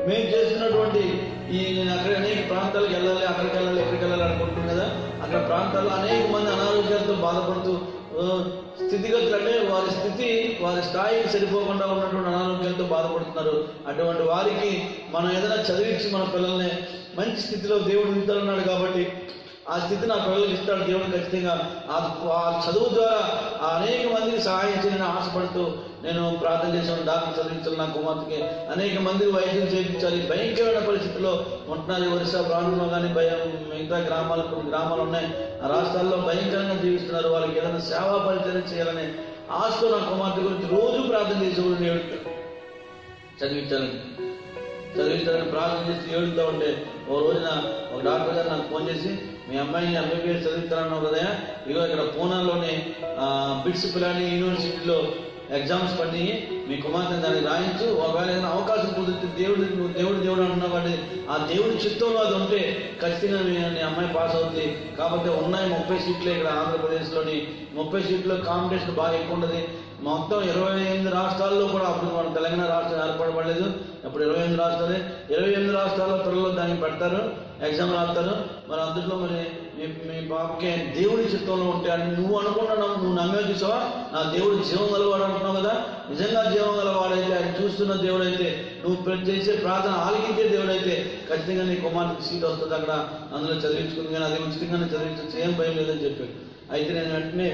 మేము చేస్తున్నటువంటి నేను అక్కడ అనేక ప్రాంతాలకు వెళ్ళాలి, అక్కడికి వెళ్ళాలి, ఎక్కడికి వెళ్ళాలి అనుకుంటున్నాం కదా. అక్కడ ప్రాంతాల్లో అనేక మంది అనారోగ్యాలతో బాధపడుతూ స్థితిగతులు అంటే వారి స్థాయికి సరిపోకుండా ఉన్నటువంటి అనారోగ్యాలతో బాధపడుతున్నారు. అటువంటి వారికి మనం ఏదైనా చదివించి మన పిల్లల్ని మంచి స్థితిలో దేవుడు ఉంచుతారన్నాడు. కాబట్టి ఆ స్థితి నా పిల్లలకి ఇస్తాడు దేవుడు ఖచ్చితంగా. ఆ చదువు ద్వారా అనేక మందికి సహాయం చేయాలని ఆశపడుతూ నేను ప్రార్థన చేశాను. డాక్టర్ చదివించాలి నా కుమార్తెకి, అనేక మందికి వైద్యం చేయించాలి. భయంకరమైన పరిస్థితుల్లో ఉంటున్నారు. ఒరిస్సా ప్రాంతంలో కానీ మిగతా గ్రామాలు ఉన్నాయి, ఆ రాష్ట్రాల్లో భయంకరంగా జీవిస్తున్నారు. వాళ్ళకి ఏదైనా సేవా పరిచయం చేయాలని ఆశతో నా కుమార్తె గురించి రోజు ప్రార్థన చేసేవాడు. దేవుడికి చదివించాలని ప్రార్థన చేసి ఏడుతూ ఉంటే ఓ రోజున ఒక డాక్టర్ గారు నాకు ఫోన్ చేసి మీ అమ్మాయిని ఎంబీబీఎస్ చదివిస్తానన్నావు కదా, ఈరోజు ఇక్కడ పూనాలోని బిట్స్ పిలాని యూనివర్సిటీలో ఎగ్జామ్స్ పడి మీ కుమార్తెను దాన్ని రాయించు, ఒకవేళ ఏదైనా అవకాశం కుదిరితే దేవుడు అంటున్నావు కాబట్టి ఆ దేవుడి చిత్తంలో అది ఉంటే ఖచ్చితంగా మీ అమ్మాయి పాస్ అవుతుంది. కాబట్టి ఉన్నాయి 30 సీట్లు ఇక్కడ ఆంధ్రప్రదేశ్లోని 30 సీట్లు కాంపిటీషన్ బాగా ఎక్కువ ఉంటుంది. మొత్తం 28 రాష్ట్రాల్లో కూడా అప్పుడు మన తెలంగాణ రాష్ట్రం ఏర్పడలేదు, అప్పుడు 28 రాష్ట్రాల్లో త్వరలో దానికి పెడతారు, ఎగ్జామ్ రాస్తారు. మరి అందులో మరి మీ బాబుకి దేవుడి చిత్తంలో ఉంటే అని నువ్వు అనుకుంటున్నావు, నువ్వు నమ్మే చూసావా నా దేవుడు జీవం గలవాడు అంటున్నావు కదా. నిజంగా జీవం గలవాడైతే, ఆయన చూస్తున్న దేవుడైతే, నువ్వు చేసే ప్రార్థన ఆలకించే దేవుడైతే ఖచ్చితంగా నీ కుమార్తెకి సీట్ వస్తుంది అక్కడ, అందులో చదివించుకుంది. కానీ అది ఉచితంగానే చదివించచ్చు, ఏం భయం లేదని చెప్పాడు. అయితే నేను వెంటనే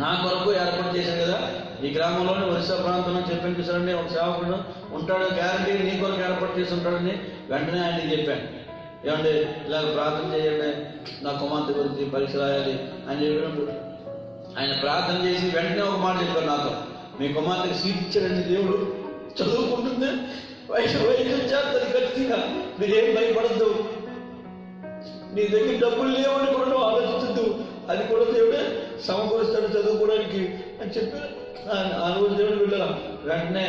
నా కొరకు ఏర్పాటు చేశాను కదా ఈ గ్రామంలోనే ఒరిస్సా ప్రాంతంలో చెప్పాను చూసారండి, ఒక సేవకుడు ఉంటాడు గ్యారంటీ నీ కొరకు ఏర్పాటు చేసి ఉంటాడని వెంటనే ఆయనకి చెప్పాను. ఏమంటే ఇలా ప్రార్థన చేయండి నా కుమార్తె గురించి పరీక్ష రాయాలి అని చెప్పినప్పుడు ఆయన ప్రార్థన చేసి వెంటనే ఒక మాట చెప్పారు నాతో, మీ కుమార్తెకి సీట్ ఇచ్చాడండి దేవుడు, చదువుకుంటుంది, వైద్యం చేస్తుంది ఖచ్చితంగా, మీరేం భయపడద్దు, నీ దగ్గర డబ్బులు లేవని కూడా ఆలోచించద్దు, అది కూడా దేవుడే సమకూరుస్తాడు చదువుకోవడానికి అని చెప్పి ఆ రోజు దేవుడు వెళ్ళాం. వెంటనే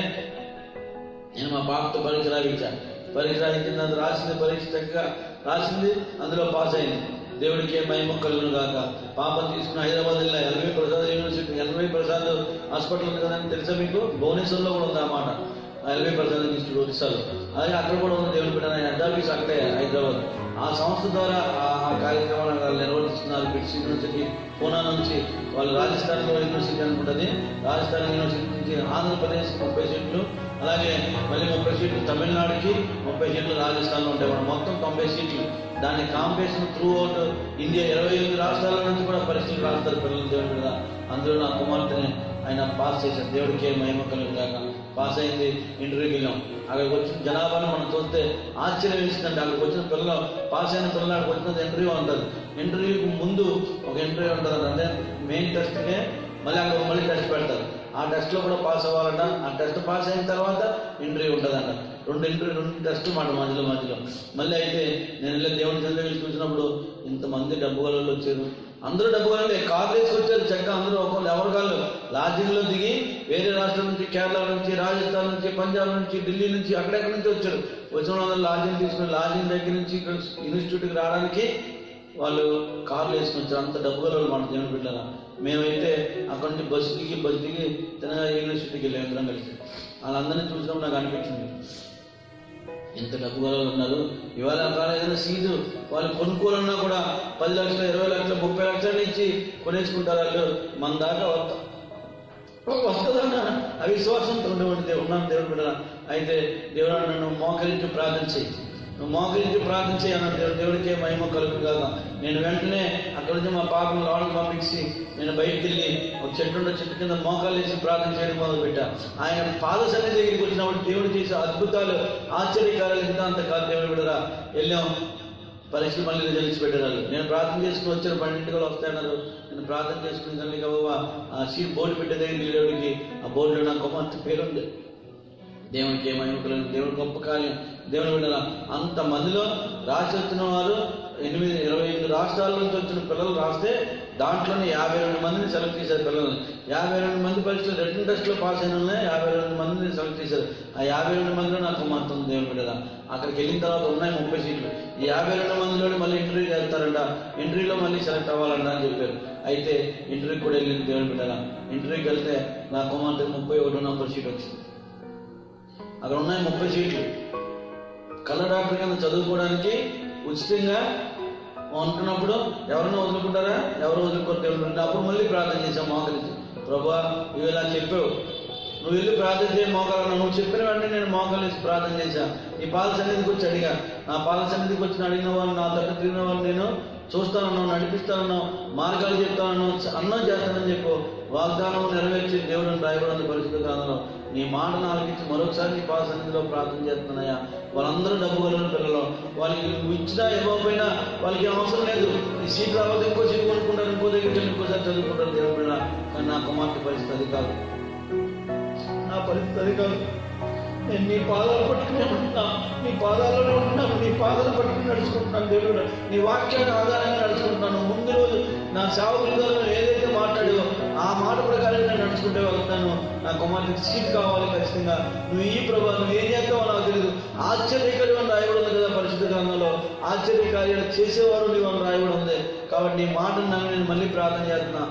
నేను మా పాపతో పరీక్ష రాయించాను. పరీక్ష రాయించింది, అది రాసింది, పరీక్ష చక్కగా రాసింది, అందులో పాస్ అయింది. దేవుడికి మహిమ కలుగును గాక. పాపం తీసుకుని హైదరాబాద్ వెళ్ళా, LV Prasad university, LV Prasad hospital ఉంది కదండి తెలుసా మీకు, భువనేశ్వర్లో కూడా ఉంది అన్నమాట. ఎల్వి ప్రసాద్ ఇన్స్టిట్యూట్ ఒరిస్సాలో, అదే అక్కడ కూడా ఉంది దేవుడి బిడ్డ హెడ్ ఆఫీస్ అక్కడే హైదరాబాద్. ఆ సంస్థ ద్వారా ఆ కార్యక్రమాలను వాళ్ళు నిర్వహిస్తున్నారు. బిట్స్ యూనివర్సిటీ పూనా నుంచి వాళ్ళు రాజస్థాన్లో యూనివర్సిటీ అనుకుంటుంది, రాజస్థాన్ యూనివర్సిటీ నుంచి ఆంధ్రప్రదేశ్ 30 సీట్లు, అలాగే మళ్ళీ 30 సీట్లు తమిళనాడుకి, 30 సీట్లు రాజస్థాన్లో ఉంటాయి. మనం మొత్తం 90 సీట్లు. దాని కాంపిటీషన్ త్రూ అవుట్ ఇండియా 28 రాష్ట్రాల నుంచి కూడా పరీక్షలు రాస్తారు పిల్లలు దేవుడి మీద. అందులో నా కుమార్తెని ఆయన పాస్ చేశారు. దేవుడికి మహిమ కలుగుగాక. పాస్ అయింది, ఇంటర్వ్యూకి వెళ్ళాం. అక్కడికి వచ్చిన జనాభాను మనం చూస్తే ఆశ్చర్యం వేసిందంటే, అక్కడికి వచ్చిన పిల్లలు పాస్ అయిన పిల్లలకు వచ్చినది ఇంటర్వ్యూ ఉంటుంది. ఇంటర్వ్యూకి ముందు ఒక ఇంటర్వ్యూ ఉంటుంది, అంటే మెయిన్ టెస్ట్కే మళ్ళీ టెస్ట్ పెడతారు. ఆ టెస్ట్లో కూడా పాస్ అవ్వాలంట. ఆ టెస్ట్ పాస్ అయిన తర్వాత ఇంటర్వ్యూ ఉంటుందంట. రెండు టెస్ట్ మాట మధ్యలో మళ్ళీ. అయితే నేను వెళ్ళి దేవుడి చంద్రగిరి చూసినప్పుడు ఇంతమంది డబ్బు గలలో వచ్చారు. అందరూ డబ్బు గలలే, కార్లు వేసుకొచ్చారు చక్కగా. అందరూ ఒకళ్ళు ఎవరు కాళ్ళు లాడ్జింగ్లో దిగి వేరే రాష్ట్రం నుంచి, కేరళ నుంచి, రాజస్థాన్ నుంచి, పంజాబ్ నుంచి, ఢిల్లీ నుంచి, అక్కడెక్కడి నుంచి వచ్చారు. వచ్చిన వాళ్ళందరూ లాడ్జింగ్ తీసుకుని లాడ్జింగ్ దగ్గర నుంచి ఇక్కడ ఇన్స్టిట్యూట్కి రావడానికి వాళ్ళు కార్లు వేసుకుని వచ్చారు. అంత డబ్బు గలవాళ్ళు మన దేవుని బిడ్డలా. మేమైతే అక్కడి నుంచి బస్సు దిగి తినగా యూనివర్సిటీకి వెళ్ళాం అందరం కలిసి. వాళ్ళందరినీ చూసినప్పుడు నాకు అనిపించింది, ఎంత డబ్బు గలవాళ్ళు ఉన్నారు. ఇవాళ అక్కడ ఏదైనా సీటు వాళ్ళు కొనుక్కోవాలన్నా కూడా 10 లక్షలు, 20 లక్షలు, 30 లక్షల నుంచి కొనేసుకుంటారు వాళ్ళు. మన దాకా వస్తుందన్న అవిశ్వాసంతో ఉండేవాడు ఉన్నాను దేవుడు బిడ్డ. అయితే దేవుడు నన్ను మోకరించి ప్రార్థన చేయి, నువ్వు మోకరించి ప్రార్థన చేయి అన్నాడు. దేవుడికే మహిమ కలుగు కాక నేను వెంటనే అక్కడి నుంచి మా పాపను లోనికి పంపించి నేను బయటికి వెళ్ళి ఒక చెట్టు కింద మోకాలు వేసి ప్రార్థన చేయడం మొదలుపెట్టా. ఆయన పాద సన్నిధి దగ్గరికి వచ్చినప్పుడు దేవుడు చేసే అద్భుతాలు ఆశ్చర్యకారాలు ఇంత అంత కాదు. దేవుడు బిడ్డరా వెళ్ళాం, పరీక్షలు మళ్ళీ రిజల్ట్స్ పెట్టారు. నేను ప్రార్థన చేసుకుని వచ్చాను, 12 గంటలు వస్తాయన్నారు. నేను ప్రార్థన చేసుకుని తల్లి బాబా ఆ సీట్ బోర్డు పెట్టే దగ్గర దేవుడికి ఆ బోర్డులో నా కుమార్తె పేరుంది. దేవునికి ఏమైనా దేవుడు గొప్ప కార్యం. దేవుని బిడ్డరా అంతమందిలో రాసి వచ్చిన వారు 28 రాష్ట్రాల నుంచి వచ్చిన పిల్లలు రాస్తే దాంట్లోనే 52 మందిని సెలెక్ట్ చేశారు. పిల్లల్ని 52 మంది పరీక్షలు రిటన్ టెస్ట్లో పాస్ అయిన 52 మందిని సెలెక్ట్ చేశారు. ఆ 52 మందిలో నాకు కుమార్తె ఉంది. దేవుని బిడ్డరా అక్కడికి వెళ్ళిన తర్వాత ఉన్నాయి 30 సీట్లు. ఈ 52 మందిలో మళ్ళీ ఇంటర్వ్యూకి వెళ్తారంట, ఇంటర్వ్యూలో మళ్ళీ సెలెక్ట్ అవ్వాలంట అని చెప్పారు. అయితే ఇంటర్వ్యూకి కూడా వెళ్ళింది. దేవుని బిడ్డరా ఇంటర్వ్యూకి వెళ్తే నా కుమార్తె 31 నంబర్ సీట్ వచ్చింది. అక్కడ ఉన్నాయి 30 సీట్లు. కళ్ళ డాక్టర్ కింద చదువుకోవడానికి ఉచితంగా ఉంటున్నప్పుడు ఎవరన్నా వదులుకుంటారా? ఎవరు వదులుకోరు. దేవుడు అప్పుడు మళ్ళీ ప్రార్థన చేశాం మోకరించి. ప్రభా నువ్వు ఇలా చెప్పావు, నువ్వు వెళ్ళి ప్రార్థన చేయ మోకాలన్నా, నువ్వు చెప్పిన వెంటనే నేను మోకాలు వేసి ప్రార్థన చేశాను. నీ పాల సన్నిధికి వచ్చి అడిగా, నా పాల సన్నిధికి వచ్చిన అడిగిన వాళ్ళు, నా తట్టు తిరిగిన వాళ్ళు నేను చూస్తానన్నావు, నడిపిస్తానన్నావు, మార్గాలు చెప్తానన్నావు, అన్నం చేస్తానని చెప్పు. వాగ్దానం నెరవేర్చి దేవుడిని రాయబడిన పరిస్థితి కాలంలో నీ మాటను ఆలకించి మరొకసారి నీ పాల సన్నిధిలో ప్రార్థన చేస్తున్నాయా. వాళ్ళందరూ డబ్బు కలిగిన పిల్లలు, వాళ్ళకి నువ్వు ఇచ్చినా ఇవ్వకపోయినా వాళ్ళకి అవసరం లేదు. ఈ సీట్ రావాలి, ఇంకో సీట్ కొనుక్కుంటారు, ఇంకో దగ్గరికి వెళ్ళి ఇంకోసారి చదువుకుంటారు. దేవుడు కానీ నా కుమార్తె పరిస్థితి అది కాదు, నా పరిస్థితి అది కాదు. నేను నీ పాదాలు పట్టుకునే ఉంటున్నా, నీ పాదాల్లోనే ఉంటున్నాను, నీ పాదాలు పట్టుకుని నడుచుకుంటున్నాను. దేవుడు నీ వాక్యాన్ని ఆధారంగా నడుచుకుంటున్నాను. ముందు రోజు నా సేవకులతో ఏదైతే మాట్లాడో ఆ మాట ప్రకారం నేను నడుచుకుంటే వెళ్తాను. నా కుమార్తెకి సీట్ కావాలి ఖచ్చితంగా. నువ్వు ఈ ప్రభావం నువ్వు ఏం చేస్తావో నాకు తెలియదు. ఆశ్చర్యకార్యం రాయబడి ఉంది కదా పరిశుద్ధ గ్రంథంలో, ఆశ్చర్యకార్యాలు చేసేవారు నీవు అని రాయబడి ఉంది. కాబట్టి నీ మాటను నేను మళ్ళీ ప్రార్థన చేస్తున్నా,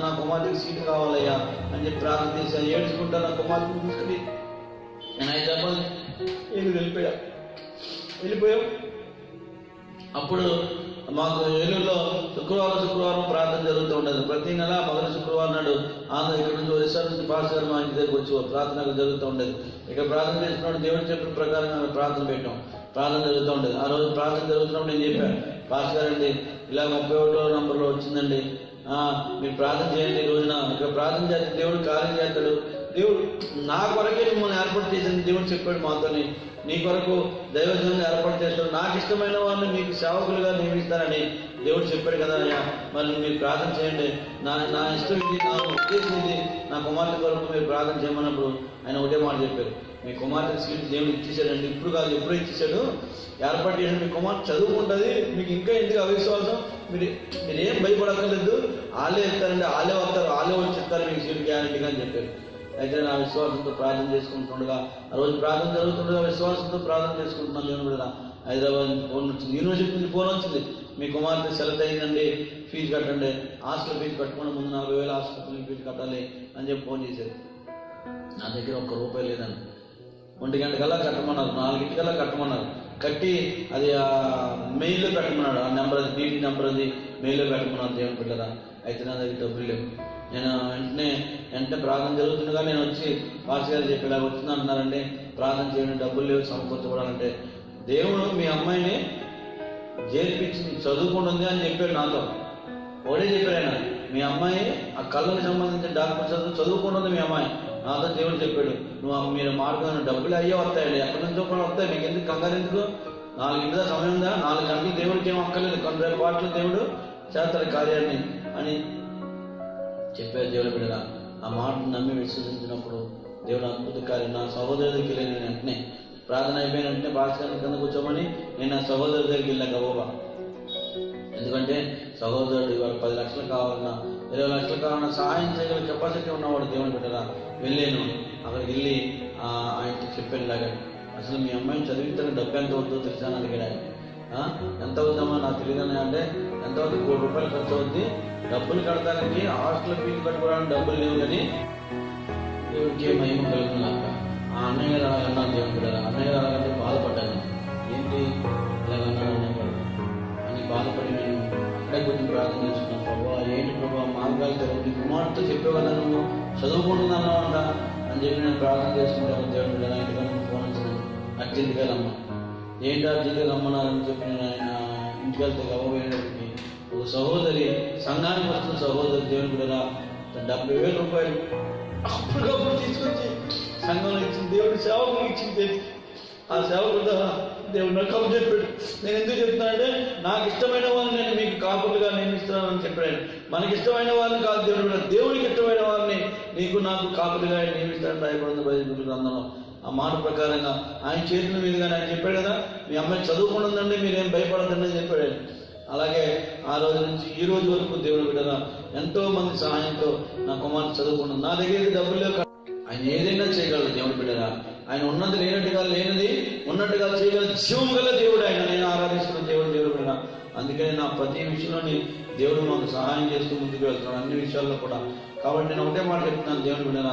నా కుమార్తెకి సీట్ కావాలయ్యా అని చెప్పి ప్రార్థన చేశాను. ఏడ్చుకుంటా నా కుమార్తెను తీసుకుని నేను హైదరాబాద్ వెళ్ళిపోయాం. అప్పుడు మాకు ఏలూరులో శుక్రవారం ప్రార్థన జరుగుతూ ఉండేది. ప్రతి నెల మొదటి శుక్రవారం నాడు ఇక్కడ నుంచి ఒరిస్సా నుంచి పాస్ గారు మా ఇంటి దగ్గరికి వచ్చి ప్రార్థన జరుగుతూ ఉండేది. ఇక్కడ ప్రార్థన చేసినప్పుడు దేవుడు చెప్పిన ప్రకారం మేము ప్రార్థన పెట్టాం. ప్రార్థన జరుగుతూ ఉండేది. ఆ రోజు ప్రార్థన జరుగుతున్నప్పుడు నేను చెప్పాను, పాస్ గారండి ఇలా 31వ నంబర్లో వచ్చిందండి, మీరు ప్రార్థన చేయండి. ఈ రోజున ఇక్కడ ప్రార్థన చేస్తే దేవుడు కార్యం చేస్తాడు. దేవుడు నా కొరకే మిమ్మల్ని ఏర్పాటు చేసిన దేవుడు చెప్పాడు మాతోని, నీ కొరకు దైవజనాన్ని ఏర్పాటు చేస్తాడు, నాకు ఇష్టమైన వాళ్ళని మీకు సేవకులుగా నియమిస్తానని దేవుడు చెప్పాడు కదా అయ్యా. మరి మీరు ప్రార్థన చేయండి, నా ఇష్టం ఇది, నా ఉద్దేశం ఇది, నా కుమార్తె కొరకు మీరు ప్రార్థన చేయమన్నప్పుడు ఆయన ఒకటే మాట చెప్పారు, మీ కుమార్తె సీట్ దేవుడు ఇచ్చేసాడండి. ఇప్పుడు కాదు, ఎప్పుడూ ఇచ్చేసాడు, ఏర్పాటు చేసాడు. మీ కుమార్తె చదువుకుంటుంది, మీకు ఇంకా ఎందుకు అవిశ్వాసం, మీరేం భయపడక్కర్లేదు, వాళ్ళే ఇస్తారండి, వాళ్ళే వస్తారు, వాళ్ళే వచ్చి ఇస్తారు మీకు సీట్ గ్యారెంటీగా అని చెప్పారు. అయితే నా విశ్వాసంతో ప్రార్థన చేసుకుంటుండగా, ఆ రోజు ప్రార్థన జరుగుతుండగా విశ్వాసంతో ప్రార్థన చేసుకుంటున్నాను. దేవుని బిడ్డ హైదరాబాద్ ఫోన్ వచ్చింది, యూనివర్సిటీ నుంచి ఫోన్ వచ్చింది, మీ కుమార్తె సెలెక్ట్ అయిందండి, ఫీజు కట్టండి, హాస్టల్ ఫీజు కట్టుకుని ముందు 40,000 హాస్పిటల్ ఫీజు కట్టాలి అని చెప్పి ఫోన్ చేశారు. నా దగ్గర ₹1 లేదని 1 గంటకల్లా కట్టమన్నారు, 4 గంటకల్లా కట్టమన్నారు. కట్టి అది మెయిల్లో పెట్టమన్నాడు. ఆ నెంబర్ అది డీటీ నెంబర్ అది మెయిల్లో పెట్టమన్నారు. దేవుని బిడ్డరా అయితే నా దగ్గర డబ్బులు లేవు. నేను వెంటనే ప్రార్థన జరుగుతుండగా నేను వచ్చి పాస్ గారు చెప్పి ఇలా వచ్చింది అంటున్నారండి, ప్రార్థన చేయండి, డబ్బులు లేవు సమకూర్చబడాలంటే. దేవుడు మీ అమ్మాయిని చేర్పించి చదువుకుంటుంది అని చెప్పాడు నాతో. ఒకటే చెప్పాడు ఆయన, మీ అమ్మాయి ఆ కళ్ళకు సంబంధించిన డాక్టర్ చదువుకుంటుంది మీ అమ్మాయి నాతో దేవుడు చెప్పాడు. మీరు మార్గం డబ్బులు అయ్యే వస్తాయండి, ఎక్కడి నుంచో కూడా వస్తాయి, మీకు ఎందుకు కంగారు ఎందుకు, 4 గంటల సమయం ఉందా, 4 గంటలు దేవుడికి ఏం అక్కర్లేదు, కొన్ని రేపు పాటలు దేవుడు చేస్తాడు కార్యాన్ని అని చెప్పారు. దేవుడు బిడ్డగా ఆ మాటను నమ్మి విశ్వసించినప్పుడు దేవుడు అద్భుత కార్యం. నా సహోదరు దగ్గరికి వెళ్ళి నేను వెంటనే ప్రార్థన అయిపోయిన వెంటనే భాస్కర్ కింద కూర్చోమని నేను నా సహోదరు దగ్గరికి వెళ్ళా గబోబా. ఎందుకంటే సహోదరుడు ఇవాళ 10 లక్షలు కావాలన్నా 20 లక్షలు కావాలన్నా సహాయం చేయగల కెపాసిటీ ఉన్నవాడు దేవుని బిడ్డరా. వెళ్ళాను, అక్కడికి వెళ్ళి ఆయనకి చెప్పాను లాగా, అసలు మీ అమ్మాయిని చదివించిన డబ్బు ఎంత అవుతుందో తెలుసా అని అడిగాడు ఆయన. ఎంత అవుతామో నాకు తెలియదని అంటే, ఎంత అవుతుంది, ₹1,00,000 ఖర్చు అవుద్ది, డబ్బులు కడతానికి హాస్టల్ ఫీజు కట్టుకోవడానికి డబ్బులు లేవు కానీ దేవుడికి మహిమ కలుగుతున్నాక. ఆ అన్నయ్య గారు అలాగన్నాను దేవుని బిడ్డరా. అన్నయ్య గారు అలాగంటే బాధపడ్డాను, ఏంటి ఇలాగన్నాను అన్నయ్య గారు అని బాధపడి నేను అక్కడే కొంచెం ప్రార్థన చేసుకున్నాను. ప్రభావ ఏంటి ప్రభావ మా మార్గాలు తెరవు. నీ కుమార్తె చెప్పే కదా నువ్వు చదువుకుంటున్నావు అంట అని చెప్పి నేను ప్రార్థన చేసుకుంటాను. దేవుని బిడ్డ ఇంటిగా ఫోన్ వచ్చింది, అర్జెంట్గా రమ్మా. ఏంటి అర్జెంట్గా రమ్మన్నారని చెప్పి నేను ఆయన ఇంటికి వెళ్తే గవ్వబోయేటప్పటికి ఒక సహోదరి, సంఘానికి వస్తున్న సహోదరి దేవుని బిడ్డ 70,000 రూపాయలు అప్పటికప్పుడు తీసుకొచ్చి సంఘంలో ఇచ్చింది. దేవుడి సేవకు ఇచ్చింది. ఆ సేవకు ద్వారా దేవుడు నాకు కబు చెప్పాడు. నేను ఎందుకు చెప్తున్నానంటే నాకు ఇష్టమైన వాళ్ళని నేను మీకు కాపులుగా నియమిస్తున్నానని చెప్పాడు. మనకి ఇష్టమైన వాళ్ళని కాదు దేవుడు, దేవుడికి ఇష్టమైన వారిని నీకు నాకు కాపులుగా నియమిస్తాడని రాయబడింది బైబిల్ గ్రంథంలో. ఆ మాట ప్రకారంగా ఆయన చేతుల మీదుగా ఆయన చెప్పాడు కదా, మీ అమ్మాయి చదువుకుంటుందండి మీరేం భయపడద్దండి అని చెప్పాడు. అలాగే ఆ రోజు నుంచి ఈ రోజు వరకు దేవుడు బిడ్డగా ఎంతో మంది సహాయంతో నా కుమార్తె చదువుకుంటుంది. నా దగ్గర డబ్బులు లేవు, ఆయన ఏదైనా చేయగలడు దేవుడు బిడ్డగా. ఆయన ఉన్నది లేనట్టుగా, లేనిది ఉన్నట్టుగా చేయగల జీవం గల దేవుడు ఆయన. నేను ఆరాధిస్తున్న దేవుడు బిడ్డ. అందుకని నా ప్రతి విషయంలోని దేవుడు మాకు సహాయం చేస్తూ ముందుకు వెళ్తున్నాడు, అన్ని విషయాల్లో కూడా. కాబట్టి నేను ఒకటే మాట చెప్తున్నాను దేవుని బిడ్డ,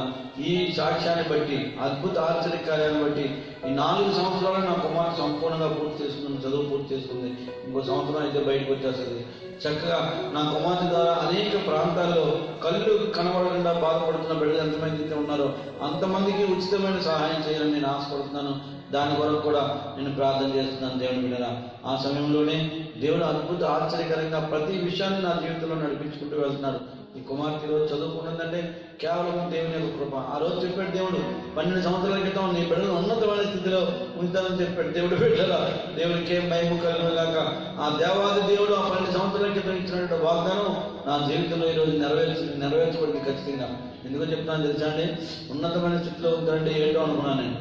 ఈ సాక్ష్యాన్ని బట్టి, అద్భుత ఆశ్చర్య కార్యాన్ని బట్టి ఈ 4 సంవత్సరాలు నా కుమార్తె సంపూర్ణంగా పూర్తి చేసుకుంది, చదువు పూర్తి చేసుకుంది. ఇంకో సంవత్సరం అయితే బయటకు వచ్చేస్తుంది. చక్కగా నా కుమార్తె ద్వారా అనేక ప్రాంతాల్లో కళ్ళు కనబడకుండా బాధపడుతున్న బిడ్డలు ఎంతమంది అయితే ఉన్నారో అంతమందికి ఉచితమైన సహాయం చేయాలని నేను ఆశపడుతున్నాను. దాని కొరకు కూడా నేను ప్రార్థన చేస్తున్నాను దేవుని బిడ్డరా. ఆ సమయంలోనే దేవుడు అద్భుత ఆశ్చర్యకరంగా ప్రతి విషయాన్ని నా జీవితంలో నడిపించుకుంటూ వెళ్తున్నాడు. ఈ కుమార్తె రోజు చదువుకున్నదంటే కేవలం దేవుని యొక్క కృప. ఆ రోజు చెప్పాడు దేవుడు 12 సంవత్సరాల క్రితం నీ బిడ్డలు ఉన్నతమైన స్థితిలో ఉంచాలని చెప్పాడు. దేవుడు బిడ్డరా, దేవుడికి మహిమ కలుగుగాక. ఆ దేవాది దేవుడు ఆ 12 సంవత్సరాల క్రితం ఇచ్చినటువంటి వాగ్దానం నా జీవితంలో ఈరోజు నెరవేర్చబడింది ఖచ్చితంగా. ఎందుకో చెప్తాను తెలుసా అండి, ఉన్నతమైన స్థితిలో ఉందంటే ఏంటో అనుకున్నాను నేను.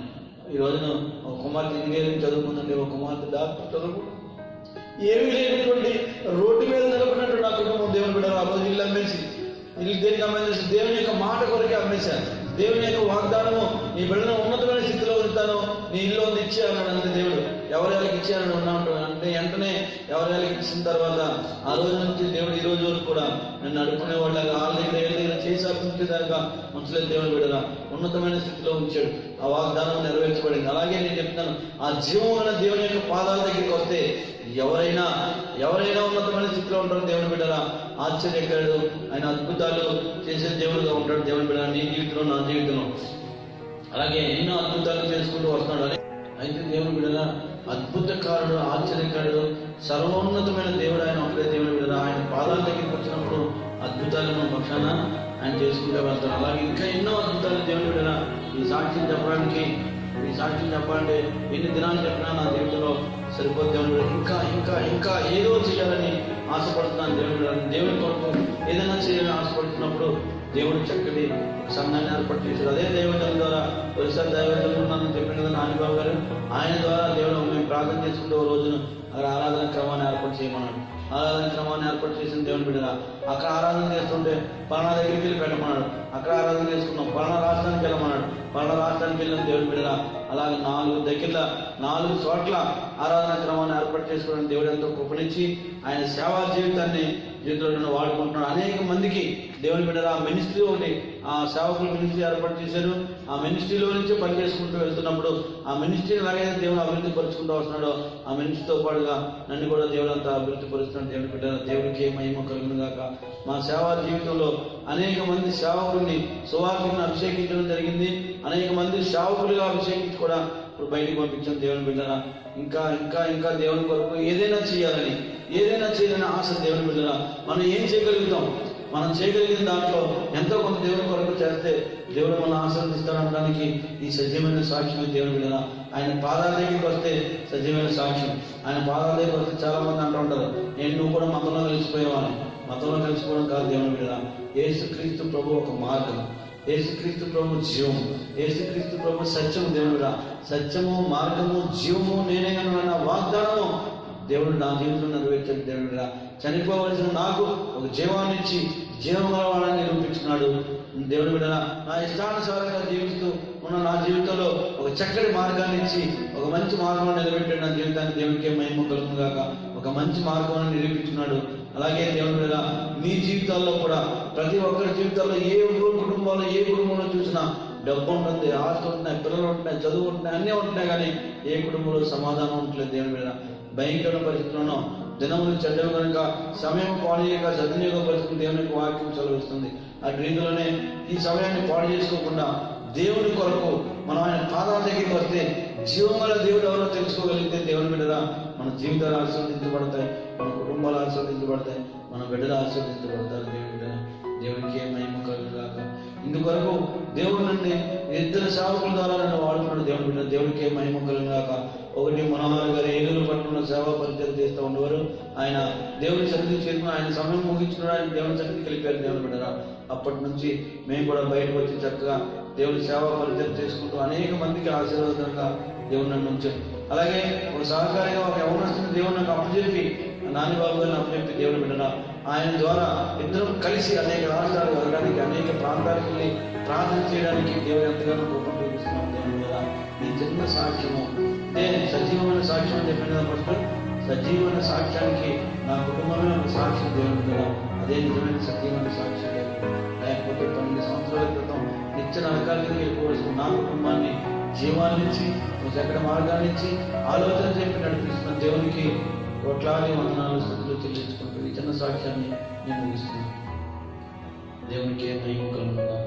ఈ రోజున ఒక కుమార్తె ఇంజనీరింగ్ చదువుకుందండి, ఒక కుమార్తె డాక్టర్ చదువుకుంటుంది. ఏమీ లేనటువంటి రోడ్డు మీద నిలబడినట్టు నా కుటుంబం దేవుని బిడ్డ. ఆ రోజు ఇల్లు అమ్మేసి, ఇల్లు దేనికి అమ్మేసి దేవుని యొక్క మాట కొరకే అమ్మేశాను. దేవుని యొక్క వాగ్దానము నీ బిడ్డను ఉన్నతమైన స్థితిలో ఉంటాను, నీ ఇల్లు ఇచ్చి అన్నాడు. అంతే దేవుడు ఎవరికి ఇచ్చారని ఉన్నాడు అంటే వెంటనే ఎవరికి ఇచ్చిన తర్వాత ఆ రోజు నుంచి దేవుడు ఈ రోజు వరకు కూడా నన్ను అడుక్కునే వాళ్ళగా వాళ్ళ దగ్గర ఏళ్ళ దగ్గర చేసి అర్పించేదాకా ఉంచలేదు. దేవుని బిడ్డగా ఉన్నతమైన స్థితిలో ఉంచాడు. ఆ వాగ్దానం నెరవేర్చబడింది. అలాగే నేను చెప్తాను, ఆ జీవమైన దేవుని యొక్క పాదాల దగ్గరికి వస్తే ఎవరైనా ఉన్నతమైన స్థితిలో ఉంటారు దేవుని బిడ్డరా. ఆశ్చర్యకరుడు, ఆయన అద్భుతాలు చేసే దేవుడుగా ఉంటాడు దేవుని బిడ్డ. నీ జీవితంలో, నా జీవితంలో అలాగే ఎన్నో అద్భుతాలు చేసుకుంటూ వస్తున్నాడు. అయితే దేవుని బిడ్డరా, అద్భుతకారుడు, ఆశ్చర్యకారుడు, సర్వోన్నతమైన దేవుడు ఆయన ఒకటే దేవుని బిడ్డ. ఆయన పాదాల దగ్గరికి వచ్చినప్పుడు అద్భుతాలను పక్షాన ఆయన చేసుకుంటూ వెళ్తాడు. అలాగే ఇంకా ఎన్నో అద్భుతాలు దేవుని బిడ్డ. ఈ సాక్ష్యం చెప్పాలంటే ఎన్ని దినాలు చెప్పినా నా జీవితంలో సరిపోతే దేవుని బిడ్డ. ఇంకా ఇంకా ఇంకా ఏదో చేయాలని ఆశపడుతున్నాను దేవుని బిడ్డ. దేవుని కొరకు ఏదైనా చేయాలని ఆశపడుతున్నప్పుడు దేవుడు చక్కటి సంఘాన్ని ఏర్పాటు చేశాడు. అదే దైవజనం ద్వారా ఒరిస్సా దైవజనం నన్ను చెప్పిన కదా నానిబాబు గారు, ఆయన ద్వారా దేవుడు మేము ప్రార్థన చేసుకుంటే ఓ రోజున అక్కడ ఆరాధన క్రమాన్ని ఏర్పాటు చేయమన్నాడు. ఆరాధన క్రమాన్ని ఏర్పాటు చేసిన దేవుని బిడ్డ. అక్కడ ఆరాధన చేస్తుంటే పలానా దగ్గరికి వెళ్ళి పెట్టమన్నాడు. అక్కడ ఆరాధన చేసుకున్నాం. పలానా రాష్ట్రానికి వెళ్ళమన్నాడు. పలానా రాష్ట్రానికి వెళ్ళిన దేవుని బిడ్డ. అలాగే 4 చోట్ల ఆరాధన క్రమాన్ని ఏర్పాటు చేసుకోవడానికి దేవుడు ఎంతో కృపణించి ఆయన సేవా జీవితాన్ని జీవితంలో వాడుకుంటున్నాడు. అనేక మందికి దేవుని బిడ్డ ఆ మినిస్ట్రీ ఒకటి, ఆ సేవకుల మినిస్ట్రీ ఏర్పాటు చేశారు. ఆ మినిస్ట్రీలో నుంచి పని చేసుకుంటూ వెళ్తున్నప్పుడు ఆ మినిస్ట్రీని ఎలాగైతే దేవుడు అభివృద్ధి పరుచుకుంటూ వస్తున్నాడో ఆ మినిస్ట్రీతో పాటుగా నన్ను కూడా దేవుడు అంతా అభివృద్ధి పరుస్తున్నాడు. దేవుని బిడ్డ, దేవుడికి మహిమ కలుగును గాక. మా సేవా జీవితంలో అనేక మంది సేవకుల్ని సువార్తను అభిషేకించడం జరిగింది. అనేక మంది సేవకులుగా అభిషేకించి కూడా ఇప్పుడు బయటికి పంపించాం దేవుని బిడ్డరా. ఇంకా ఇంకా ఇంకా దేవుని కొరకు ఏదైనా చేయాలని ఆశ దేవుని బిడ్డరా. మనం ఏం చేయగలుగుతాం? మనం చేయగలిగిన దాంట్లో ఎంతో కొంత దేవుని కొరకు చేస్తే దేవుడు మనం ఆశీర్వదిస్తాడనడానికి ఈ సజీవమైన సాక్ష్యం దేవుని బిడ్డరా. ఆయన పాదాల దగ్గరికి వస్తే సజీవమైన సాక్ష్యం. ఆయన పాదాల దగ్గరికి వస్తే చాలా మంది అంటూ ఉంటారు, నువ్వు కూడా మతంలో కలిసిపోయేవాడిని. మతంలో కలిసిపోవడం కాదు దేవుని బిడ్డరా. యేసుక్రీస్తు ప్రభు ఒక మార్గం, యేసుక్రీస్తు ప్రభు జీవం, యేసుక్రీస్తు ప్రభు సత్యము. దేవుడురా, సత్యము, మార్గము, జీవము నేనే అన్న వాగ్దానము దేవుడు నా జీవితంలో నెరవేర్చాడు. దేవుడురా, చనిపోవలసిన నాకు ఒక జీవాన్ని ఇచ్చి జీవం గలవాడని నిరూపించుకున్నాడు. దేవుడు బిడ్డ, నా ఇష్టానుసారంగా జీవిస్తూ ఉన్న నా జీవితంలో ఒక చక్కటి మార్గాన్ని ఇచ్చి ఒక మంచి మార్గాన్ని నిలబెట్టాడు. నా జీవితాన్ని దేవుడికే మహిమ కలుగును గాక. ఒక మంచి మార్గాన్ని నిరూపించుకున్నాడు. అలాగే దేవుని బిడ్డ, మీ జీవితాల్లో కూడా ప్రతి ఒక్కరి జీవితాల్లో ఏ కుటుంబంలో చూసినా డబ్బు ఉంటుంది, ఆస్తి ఉంటున్నాయి, పిల్లలు ఉంటున్నాయి, చదువు ఉంటున్నాయి, అన్నీ ఉంటున్నాయి. కానీ ఏ కుటుంబంలో సమాధానం ఉండట్లేదు దేవుని బిడ్డ. భయంకర పరిస్థితుల్లో దినములు చెడ్డలు కనుక సమయం పాడు చేయక సద్వినియోగపరుచుకుని దేవుని యొక్క వాక్యం సెలవిస్తుంది. ఆ రీతిలోనే ఈ సమయాన్ని పాడు చేసుకోకుండా దేవుని కొరకు మనం ఆయన పాదాల దగ్గరికి వస్తే జీవముల దేవుడు ఎవరో తెలుసుకోగలిగితే దేవుని బిడ్డరా మన జీవితాలు ఆశీర్వదించబడతాయి, మన కుటుంబాలు ఆశీర్వదించబడతాయి, మన బిడ్డలు ఆశీర్వదించబడతారు. దేవుని బిడ్డ దేవునికి ఏ మహిమ కలుగుగాక. ఇందుకొరకు దేవుడు నుండి 2 సేవకుల ద్వారా నన్ను వాడుతున్నాడు. దేవుని బిడ్డ దేవునికి ఏ మహిమ కలుగుగాక. ఒకటి మనోహర్ గారు ఏలూరు పట్టణంలో సేవా పరిచయం చేస్తూ ఉండేవారు. ఆయన దేవుని సన్నిధికి చేరుకుని ఆయన సమయం ముగించుకున్నాడు. ఆయన దేవుని సన్నిధికి వెళ్ళిపోయారు. దేవుని బిడ్డరా అప్పటి నుంచి మేము కూడా బయటకు వచ్చి చక్కగా దేవుని సేవా పరిచయం చేసుకుంటూ అనేక మందికి ఆశీర్వాదంగా దేవుడు నన్ను ఉంచాడు. అలాగే ఒక సహకారిగా ఒక యవనస్తుని దేవుడు నాకు అప్పచెప్పి నానిబాబు గారిని అప్పచెప్పి దేవుని బిడ్డరా ఆయన ద్వారా ఇద్దరం కలిసి అనేక రాష్ట్రాలు వెళ్ళడానికి అనేక ప్రాంతాలకు వెళ్ళి ప్రార్థన చేయడానికి దేవుడు ఎంతగానో కృపను చూపిస్తున్నాం. దేవుని మీద ఈ చిన్న సాక్ష్యము సజీవమైన సాక్ష్యం అని చెప్పిన ఫస్ట్ సజీవమైన సాక్ష్యానికి నా కుటుంబమే ఒక సాక్ష్యం దేవుని మీద. అదే నిజమైన సజీవమైన సాక్ష్యం. లేకపోతే 12 సంవత్సరాల క్రితం నిత్య నరకానికి వెళ్ళిపోవలసిన నా కుటుంబాన్ని జీవాన్నిచ్చి చక్కటి మార్గాన్ని ఇచ్చి ఆలోచన చెప్పి నడిపిస్తున్న దేవునికి కోట్లాది వందనాలు స్థుతులు చెల్లించుకుంటూ ఈ చిన్న సాక్ష్యాన్ని నేను ముగిస్తున్నాను. దేవునికి మహిమ కలుగును.